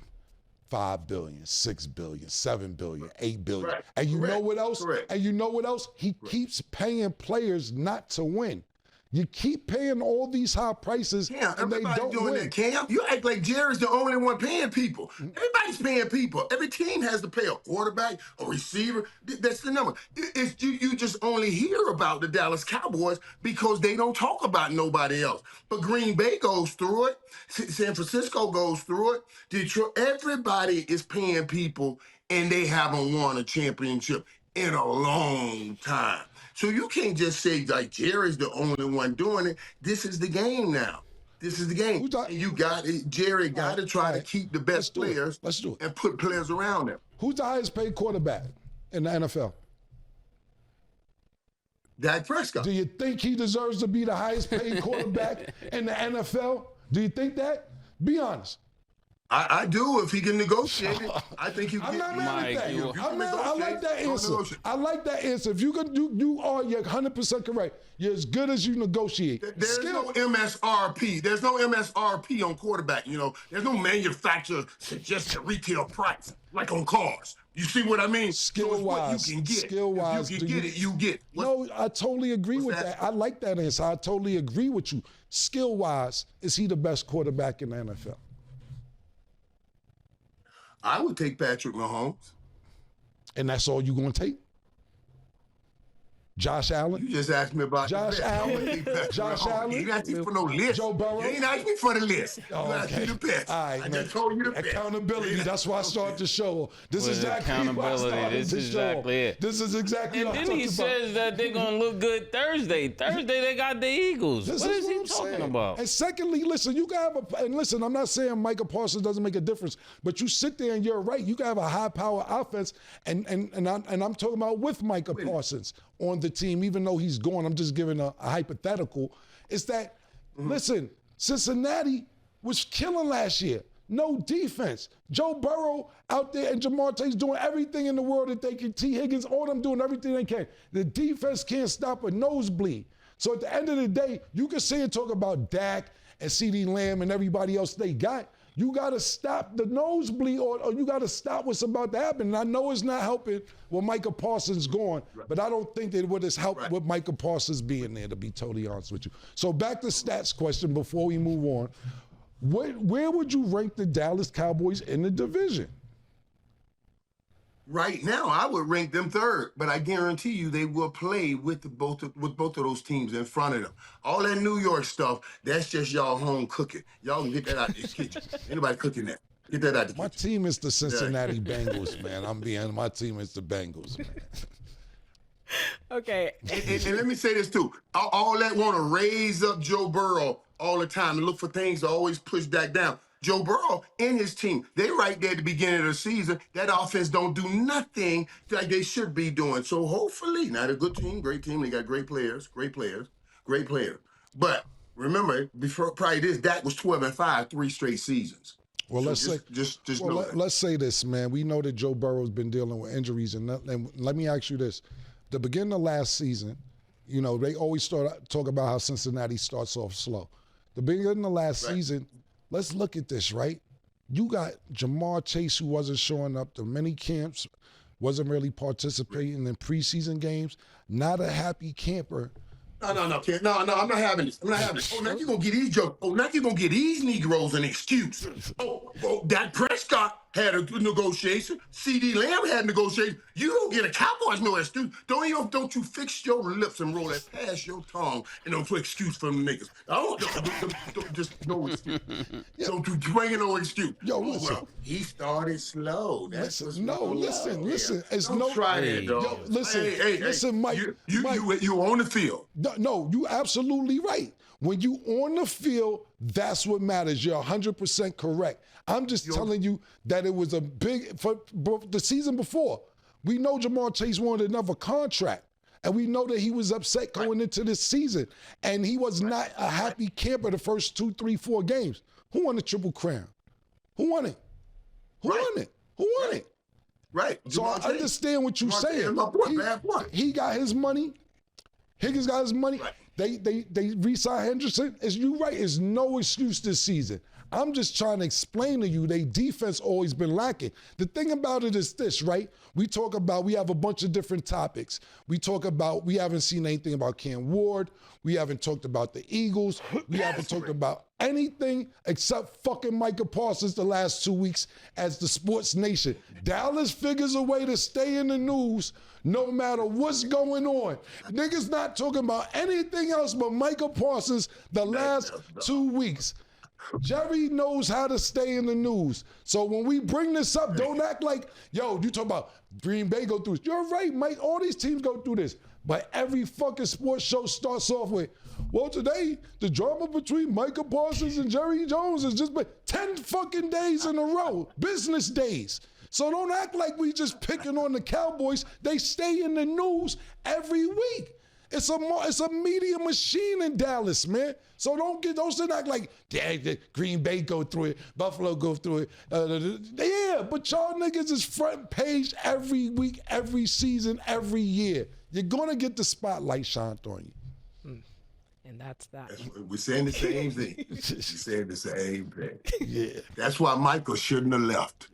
$5 billion, $6 billion, $7 billion, $8 billion. Right. And you Correct. know what else? Correct. And you know what else? He keeps paying players not to win. You keep paying all these high prices Yeah, and they everybody don't doing win. that, Cam. You act like Jerry's the only one paying people. Everybody's paying people. Every team has to pay a quarterback, a receiver. That's the number. You just only hear about the Dallas Cowboys because they don't talk about nobody else. But Green Bay goes through it. San Francisco goes through it. Detroit. Everybody is paying people, and they haven't won a championship in a long time. So you can't just say like Jerry's the only one doing it. This is the game now. This is the game. And you got it. Jerry got to try to keep the best players. Let's do it. And put players around them. Who's the highest paid quarterback in the NFL? Dak Prescott. Do you think he deserves to be the highest paid quarterback in the NFL? Do you think that? Be honest. I do if he can negotiate it. I think you I'm get not mad at that. I like that answer. I like that answer. If you can do, you're 100% correct. You're as good as you negotiate. There's no MSRP. There's no MSRP on quarterback. You know, there's no manufacturer suggested retail price like on cars. You see what I mean? Skill-wise, so you can get. skill-wise, if you can get it, you get. No, I totally agree with that. I like that answer. I totally agree with you. Skill-wise, is he the best quarterback in the NFL? I would take Patrick Mahomes. And that's all you're going to take? Josh Allen? You just asked me about Josh Allen? Josh Allen? You didn't ask me for no list. Joe Burrow? You ain't asked me for the list. You Oh, asked me the best. All right, I man. just told you the best. Accountability. That's why I started the show. This is exactly why I started This is exactly it. This is exactly And what then I'm he talking about. says that they're going to look good Thursday. Thursday, they got the Eagles. This What is he I'm talking saying. about? And secondly, listen, you can have and listen, I'm not saying Micah Parsons doesn't make a difference, but you sit there and you're right. You can have a high-power offense, and I'm talking about with Micah Parsons on the team, even though he's gone. I'm just giving a hypothetical. Is that, listen, Cincinnati was killing last year. No defense. Joe Burrow out there and Jamar Chase doing everything in the world that they can. T. Higgins, all them doing everything they can. The defense can't stop a nosebleed. So at the end of the day, you can say and talk about Dak and CeeDee Lamb and everybody else they got. You got to stop the nosebleed or you got to stop what's about to happen. And I know it's not helping with Micah Parsons gone, but I don't think that it would have helped with Micah Parsons being there, to be totally honest with you. So back to stats question before we move on. Where would you rank the Dallas Cowboys in the division? Right now, I would rank them third, but I guarantee you they will play with both of those teams in front of them. All that New York stuff, that's just y'all home cooking. Y'all can get that out of the kitchen. Anybody cooking that? Get that out of the My kitchen. team is the Cincinnati Bengals, man. My team is the Bengals, man. Okay. And let me say this too. All that want to raise up Joe Burrow all the time and look for things to always push back down. Joe Burrow and his team, they right there at the beginning of the season, that offense don't do nothing like they should be doing. So hopefully, not a good team, great team. They got great players. But remember, prior to this, Dak was 12-5, 3 straight seasons. Well, So let's say this, man. We know that Joe Burrow's been dealing with injuries, and let me ask you this: the beginning of last season, you know, they always talk about how Cincinnati starts off slow. The beginning of last season, let's look at this, right? You got Jamar Chase, who wasn't showing up to many camps, wasn't really participating in preseason games, not a happy camper. No, Ken. No, I'm not having this. Oh, now you're going to get these jokes. Oh, now you're going to get these Negroes an excuse. Dak Prescott had a negotiation. CeeDee Lamb had a negotiation. You don't get a Cowboys no excuse. Don't you fix your lips and roll that past your tongue and don't put excuse for them niggas. Don't just no excuse. Don't you bring no excuse. Yo, listen. Well, he started slow. Listen. It's don't try that, dog. Yo, listen. Hey, listen, Mike. You on the field. No, you absolutely right. When you on the field, that's what matters. You're 100% correct. I'm just telling you that it was a big, for the season before, we know Jamar Chase wanted another contract. And we know that he was upset going into this season. And he was not a happy camper the first 2, 3, 4 games. Who won the Triple Crown? Who won it? Who won it? Who won it? Right. So I understand what you're saying. He got his money. Higgins got his money. Right. They re-signed Henderson. As you right, it's no excuse this season. I'm just trying to explain to you, they defense always been lacking. The thing about it is this, right? We have a bunch of different topics. We haven't seen anything about Cam Ward. We haven't talked about the Eagles. We haven't talked about anything except fucking Micah Parsons the last 2 weeks as the sports nation. Dallas figures a way to stay in the news no matter what's going on. Niggas not talking about anything else but Micah Parsons the last 2 weeks. Jerry knows how to stay in the news. So when we bring this up, don't act like, yo, you talk about Green Bay go through this. You're right, Mike. All these teams go through this. But every fucking sports show starts off with, well, today, the drama between Micah Parsons and Jerry Jones has just been 10 fucking days in a row, business days. So don't act like we just picking on the Cowboys. They stay in the news every week. It's a media machine in Dallas, man. So don't act like, yeah, Green Bay go through it, Buffalo go through it. Yeah, but y'all niggas is front page every week, every season, every year. You're gonna get the spotlight shined on you. And that's that. We're saying the same thing. We're saying the same thing. Yeah. That's why Michael shouldn't have left.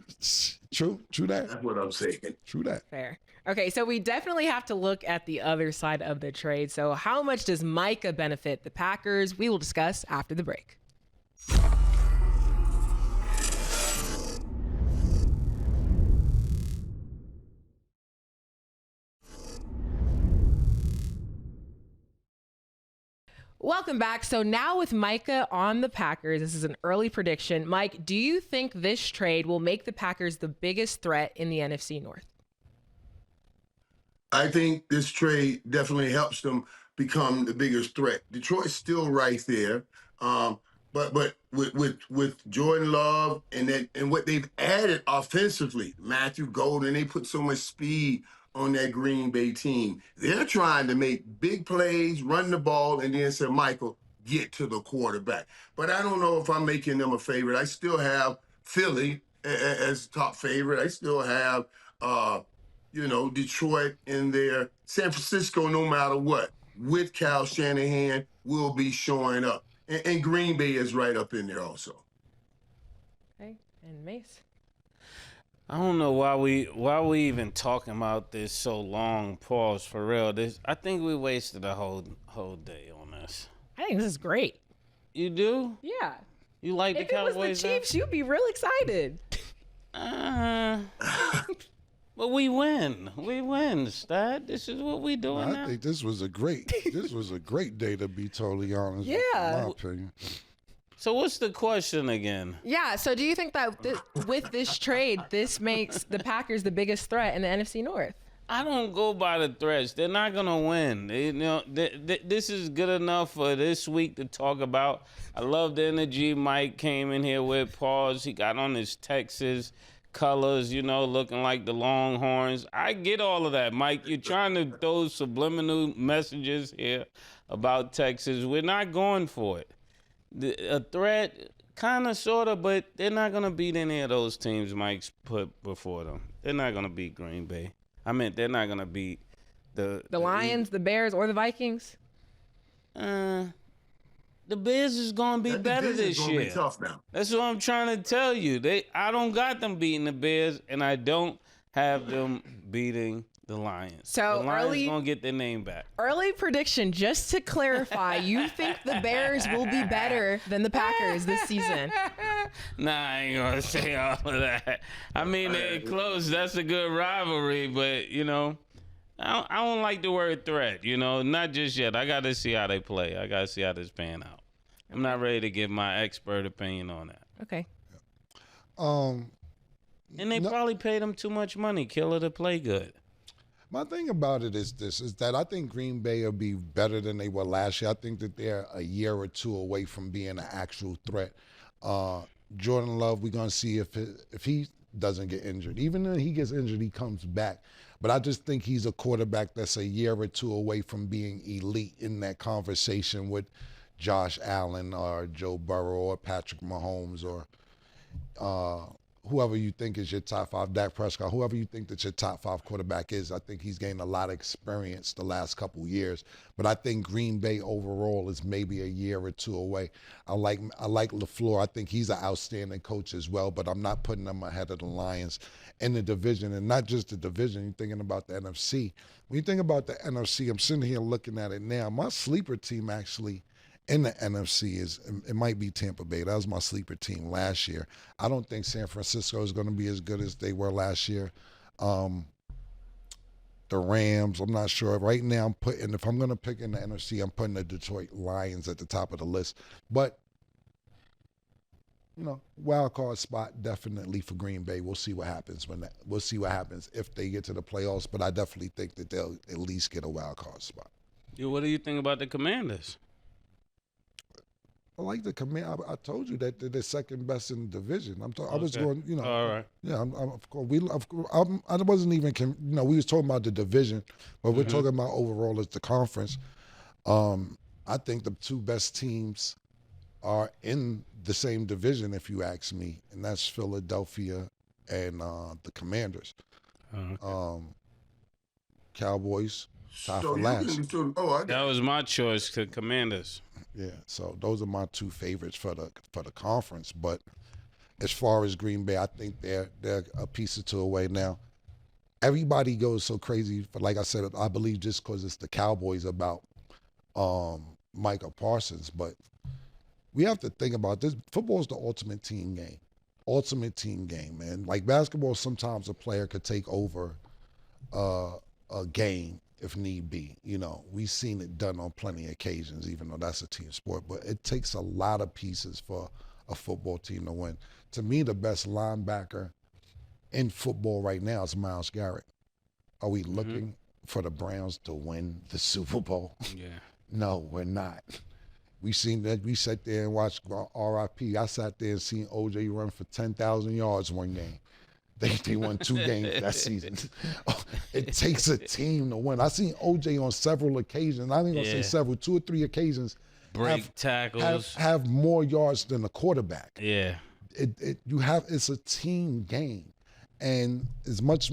True that. That's what I'm saying. True that. Fair. Okay, so we definitely have to look at the other side of the trade. So how much does Micah benefit the Packers? We will discuss after the break. Welcome back. So now with Micah on the Packers, this is an early prediction. Mike, do you think this trade will make the Packers the biggest threat in the NFC North? I think this trade definitely helps them become the biggest threat. Detroit's still right there, but with Jordan Love and what they've added offensively, Matthew Golden, they put so much speed on that Green Bay team. They're trying to make big plays, run the ball, and then say, Michael, get to the quarterback. But I don't know if I'm making them a favorite. I still have Philly as top favorite. I still have Detroit in there. San Francisco, no matter what, with Kyle Shanahan, will be showing up. And Green Bay is right up in there also. Okay, and Mace? I don't know why we even talking about this so long. Pause for real. I think we wasted a whole day on this. I think this is great. You do? Yeah. You like the Cowboys? If it was the Chiefs, you'd be real excited. But we win. We win, Stat. This is what we doing now. I think this was a great day, to be totally honest. Yeah. In my opinion. So what's the question again? Yeah, so do you think that with this trade, this makes the Packers the biggest threat in the NFC North? I don't go by the threats. They're not going to win. This is good enough for this week to talk about. I love the energy Mike came in here with. Pause. He got on his Texas colors, looking like the Longhorns. I get all of that, Mike. You're trying to throw subliminal messages here about Texas. We're not going for it. A threat, kind of, sort of, but they're not going to beat any of those teams Mike's put before them. They're not going to beat Green Bay. I mean, they're not going to beat the Lions, the Bears, or the Vikings? The Bears is going to be better this year. Be tough now. That's what I'm trying to tell you. I don't got them beating the Bears, and I don't have them beating the Lions. So the Lions going to get their name back. Early prediction, just to clarify, you think the Bears will be better than the Packers this season? Nah, I ain't going to say all of that. I mean, they're close. That's a good rivalry, but, I don't like the word threat, not just yet. I got to see how they play. I got to see how this pan out. I'm not ready to give my expert opinion on that. Okay. And they probably paid them too much money, Killa, to play good. My thing about it is that I think Green Bay will be better than they were last year. I think that they're a year or two away from being an actual threat. Jordan Love, we're going to see if he doesn't get injured. Even when he gets injured, he comes back. But I just think he's a quarterback that's a year or two away from being elite in that conversation with Josh Allen or Joe Burrow or Patrick Mahomes or whoever you think is your top 5, Dak Prescott, whoever you think that your top 5 quarterback is. I think he's gained a lot of experience the last couple years. But I think Green Bay overall is maybe a year or 2 away. I like LaFleur. I think he's an outstanding coach as well, but I'm not putting him ahead of the Lions in the division. And not just the division, you're thinking about the NFC. When you think about the NFC, I'm sitting here looking at it now. My sleeper team actually in the NFC it might be Tampa Bay. That was my sleeper team last year. I don't think San Francisco is going to be as good as they were last year. The Rams, I'm not sure. Right now, if I'm going to pick in the NFC, I'm putting the Detroit Lions at the top of the list. But, wild card spot definitely for Green Bay. We'll see what happens we'll see what happens if they get to the playoffs. But I definitely think that they'll at least get a wild card spot. Yeah, what do you think about the Commanders? I like the command. I told you that they're the second best in the division. I was going, All right. Yeah, of course. I wasn't even, we was talking about the division, but we're talking about overall as the conference. I think the 2 best teams are in the same division, if you ask me, and that's Philadelphia and the Commanders. Okay. Cowboys tie for last. That was my choice, the Commanders. Yeah, so those are my 2 favorites for the conference. But as far as Green Bay, I think they're a piece or 2 away now. Everybody goes so crazy, but like I said, I believe just because it's the Cowboys about Micah Parsons. But we have to think about this. Football is the ultimate team game. Ultimate team game, man. Like basketball, sometimes a player could take over a game if need be. We've seen it done on plenty of occasions, even though that's a team sport. But it takes a lot of pieces for a football team to win. To me, the best linebacker in football right now is Myles Garrett. Are we looking for the Browns to win the Super Bowl? Yeah. No, we're not. We seen that. We sat there and watched RIP. I sat there and seen OJ run for 10,000 yards one game. They won 2 games that season. It takes a team to win. I seen OJ on several occasions. I ain't gonna say several, 2 or 3 occasions. Tackles. Have more yards than a quarterback. Yeah. It's a team game. And as much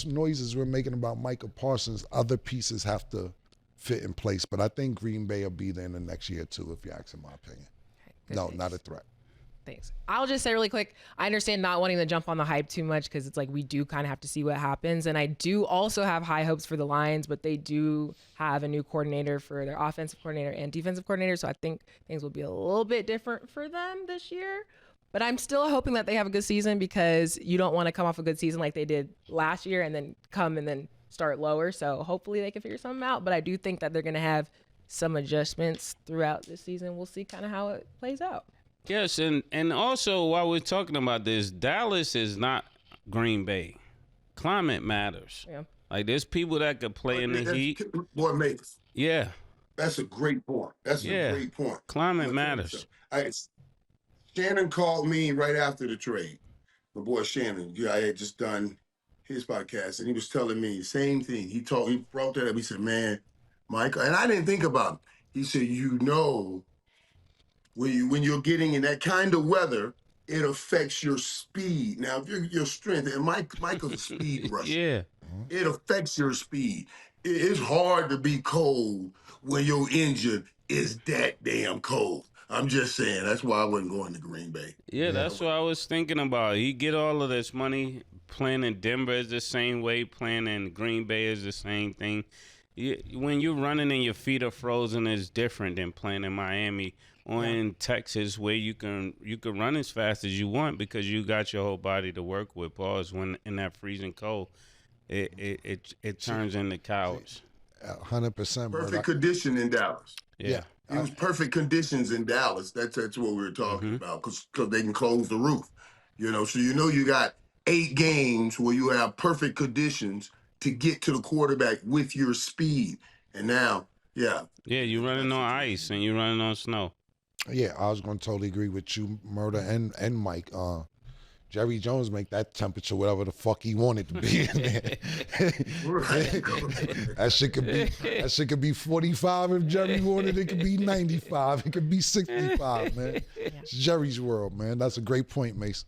noise as we're making about Micah Parsons, other pieces have to fit in place. But I think Green Bay will be there in the next year too, if you ask in my opinion. Okay, no, not a threat. Thanks. I'll just say really quick, I understand not wanting to jump on the hype too much because it's like we do kind of have to see what happens. And I do also have high hopes for the Lions, but they do have a new coordinator for their offensive coordinator and defensive coordinator. So I think things will be a little bit different for them this year. But I'm still hoping that they have a good season because you don't want to come off a good season like they did last year and then come and then start lower. So hopefully they can figure something out. But I do think that they're going to have some adjustments throughout the season. We'll see kind of how it plays out. Yes, and also while we're talking about this, Dallas is not Green Bay. Climate matters. Yeah. Like there's people that could play in the heat. Boy, mate. Yeah. That's a great point. That's a great point. Climate matters. Shannon called me right after the trade. My boy Shannon, I had just done his podcast, and he was telling me the same thing. He brought that up. He said, "Man, Micah," and I didn't think about it. He said, when you're getting in that kind of weather, it affects your speed. Now, if your strength, and Michael's a speed rusher. Yeah. It affects your speed. It's hard to be cold when your engine is that damn cold. I'm just saying, that's why I wasn't going to Green Bay. Yeah, that's what I was thinking about. He get all of this money. Playing in Denver is the same way. Playing in Green Bay is the same thing. When you're running and your feet are frozen, it's different than playing in Miami or in Texas, where you can run as fast as you want because you got your whole body to work with. Pause. When in that freezing cold, it turns into cowards. 100%. Perfect condition in Dallas. Yeah. It was perfect conditions in Dallas. That's what we were talking about because they can close the roof. So you got 8 games where you have perfect conditions to get to the quarterback with your speed. And now, Yeah, you're running on ice and you're running on snow. Yeah, I was going to totally agree with you, Murder and Mike. Jerry Jones make that temperature whatever the fuck he wanted to be in there. That shit could be 45 if Jerry wanted. It could be 95. It could be 65, man. It's Jerry's world, man. That's a great point, Mace.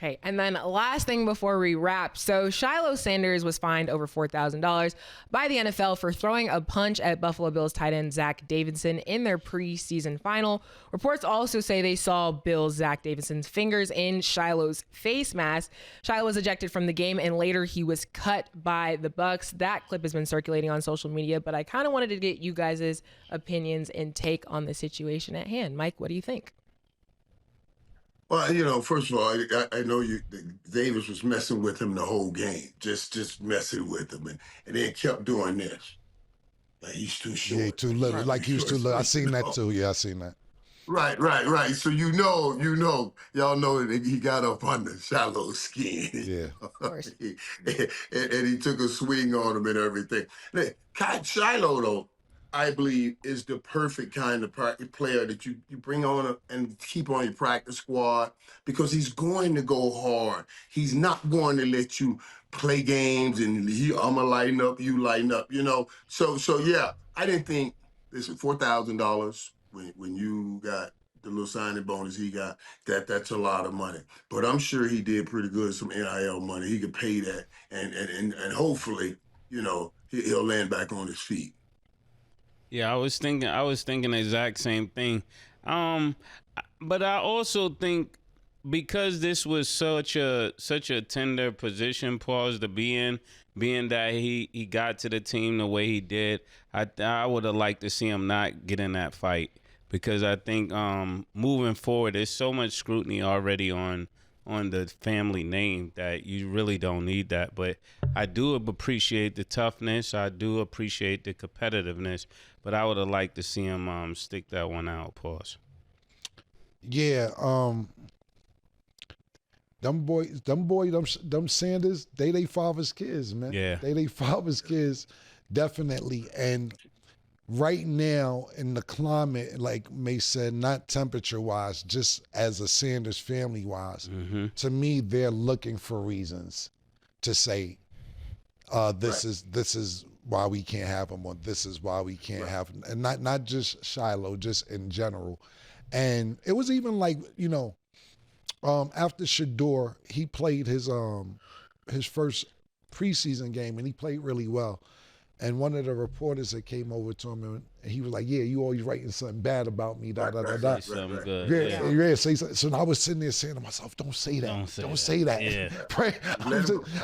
Okay, and then last thing before we wrap. So Shilo Sanders was fined over $4,000 by the NFL for throwing a punch at Buffalo Bills tight end Zach Davidson in their preseason final. Reports also say they saw Bills Zach Davidson's fingers in Shilo's face mask. Shilo was ejected from the game, and later he was cut by the Bucs. That clip has been circulating on social media, but I kind of wanted to get you guys' opinions and take on the situation at hand. Mike, what do you think? Well, first of all, I know Davis was messing with him the whole game, just messing with him, and then kept doing this. Like, he's too short. Yeah, too little. Like he was too little. I seen that too. Yeah, I seen that. Right. So y'all know that he got up under Shilo's skin. Yeah. Of course. and he took a swing on him and everything. Shilo, though, I believe, is the perfect kind of player that you bring on and keep on your practice squad, because he's going to go hard. He's not going to let you play games and I'm going to lighten up, you lighten up, So yeah, I didn't think this $4,000 when you got the little signing bonus he got, that's a lot of money. But I'm sure he did pretty good, some NIL money. He could pay that and hopefully, he'll land back on his feet. Yeah, I was thinking the exact same thing. But I also think because this was such a tender position, pause to be in, being that he got to the team the way he did, I would have liked to see him not get in that fight, because I think moving forward, there's so much scrutiny already on the family name that you really don't need that. But I do appreciate the toughness. I do appreciate the competitiveness. But I would have liked to see him stick that one out. Pause. Yeah. Them Sanders, they father's kids, man. Yeah. They father's kids, definitely. And right now in the climate, like May said, not temperature-wise, just as a Sanders family-wise, to me, they're looking for reasons to say, this is why we can't have him, or this is why we can't have him. And not just Shilo, just in general. And it was even like, after Shador, he played his first preseason game, and he played really well. And one of the reporters that came over to him, and he was like, "Yeah, you always writing something bad about me, da da da da." Something good. Yeah. So I was sitting there saying to myself, "Don't say that. Don't say that." Yeah.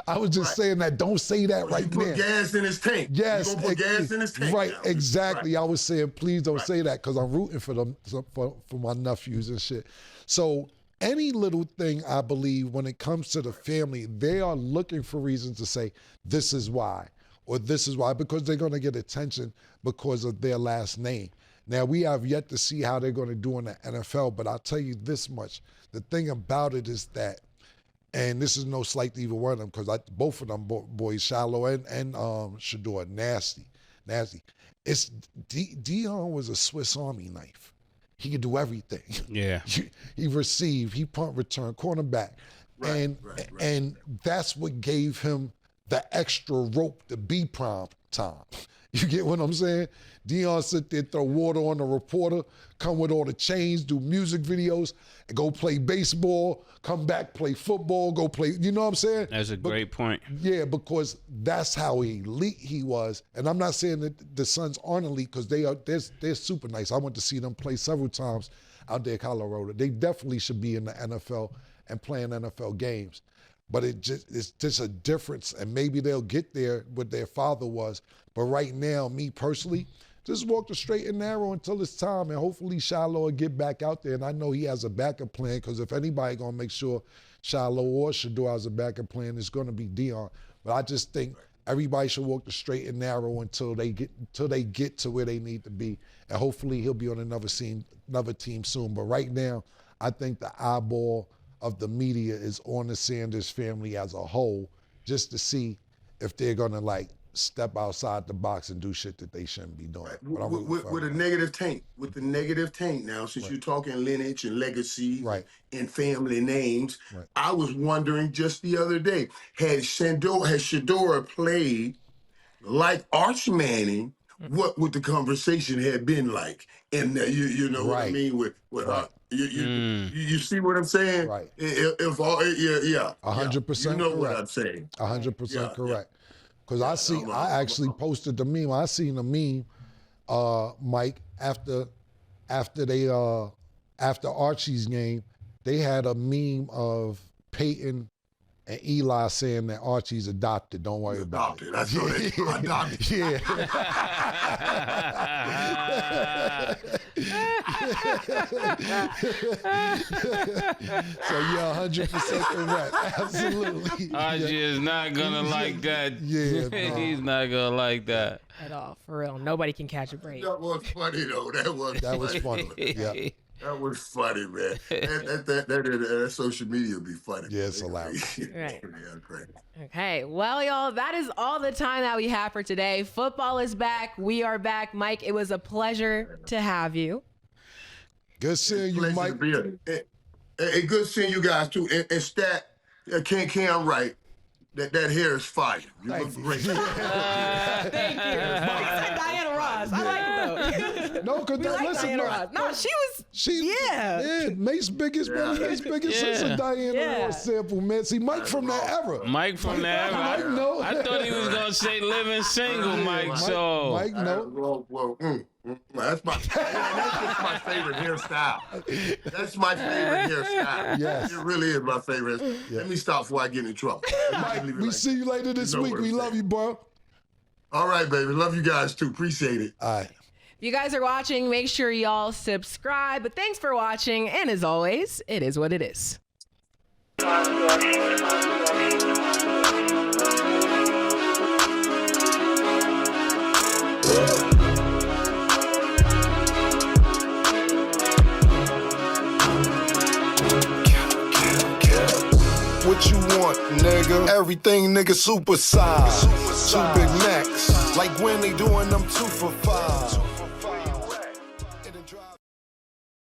I was just saying that. Don't say that right now. Put gas in his tank. Yes, you gonna put gas in his tank. Right, now. exactly. Right. I was saying, please don't say that, because I'm rooting for them, for my nephews and shit. So any little thing, I believe, when it comes to the family, they are looking for reasons to say, this is why, or this is why, because they're going to get attention because of their last name. Now, we have yet to see how they're going to do in the NFL, but I'll tell you this much. The thing about it is that, and this is no slight to either one of them, because both of them boys, Shilo and Shador, nasty. It's Dion was a Swiss Army knife. He could do everything. Yeah. He received, he punt return, cornerback. And that's what gave him the extra rope to be prime time. You get what I'm saying? Dion sit there, throw water on the reporter, come with all the chains, do music videos, and go play baseball, come back, play football, go play, you know what I'm saying? That's a great point. Yeah, because that's how elite he was. And I'm not saying that the Suns aren't elite, because they're super nice. I went to see them play several times out there in Colorado. They definitely should be in the NFL and playing NFL games. But it's just a difference, and maybe they'll get there what their father was. But right now, me personally, just walk the straight and narrow until it's time, and hopefully Shilo will get back out there. And I know he has a backup plan, because if anybody gonna make sure Shilo or Shador has a backup plan, it's gonna be Dion. But I just think everybody should walk the straight and narrow until they get to where they need to be, and hopefully he'll be on another team soon. But right now, I think the eyeball of the media is on the Sanders family as a whole, just to see if they're gonna step outside the box and do shit that they shouldn't be doing. Right. With a negative taint. With the negative taint now, since you're talking lineage and legacy and family names, I was wondering just the other day, had Shadora played like Arch Manning, what would the conversation have been like? And you know what I mean? With you see what I'm saying? Right. If all 100% you know correct. what I'm saying. 100% correct. Because I actually posted the meme. I seen a meme, Mike, after Archie's game, they had a meme of Peyton and Eli saying that Archie's adopted. Don't worry about it. That's right. Adopted. Yeah. So yeah, 100% correct. Absolutely. Archie is not gonna like that. Yeah, He's not gonna like that at all. For real, nobody can catch a break. That was funny though. That was funny. Yeah. That was funny, man. That social media be funny. Yeah, it's hilarious. Right. Yeah, great. Okay, well, y'all, that is all the time that we have for today. Football is back. We are back. Mike, it was a pleasure to have you. Good seeing you, Mike. And good seeing you guys, too. And Stat, Cam right. That hair is fire. You look great. Thank you. Mike's like Diana Ross. I like it, though. No, because Diana Ross. No, she was. Mace's biggest sister, Diana Ross sample, man. See, Mike from that era. Mike from that era. I thought he was gonna say living single, Mike. So Mike, no. That's just my favorite hairstyle. That's my favorite hairstyle. Yes. It really is my favorite. Yeah. Let me stop before I get in trouble. Mike, we see you later this week. We love you, bro. All right, baby. Love you guys, too. Appreciate it. All right. If you guys are watching, make sure y'all subscribe. But thanks for watching. And as always, it is what it is. What you want, nigga? Everything, nigga, super size. Two Big Macs, like when they doing them 2 for $5.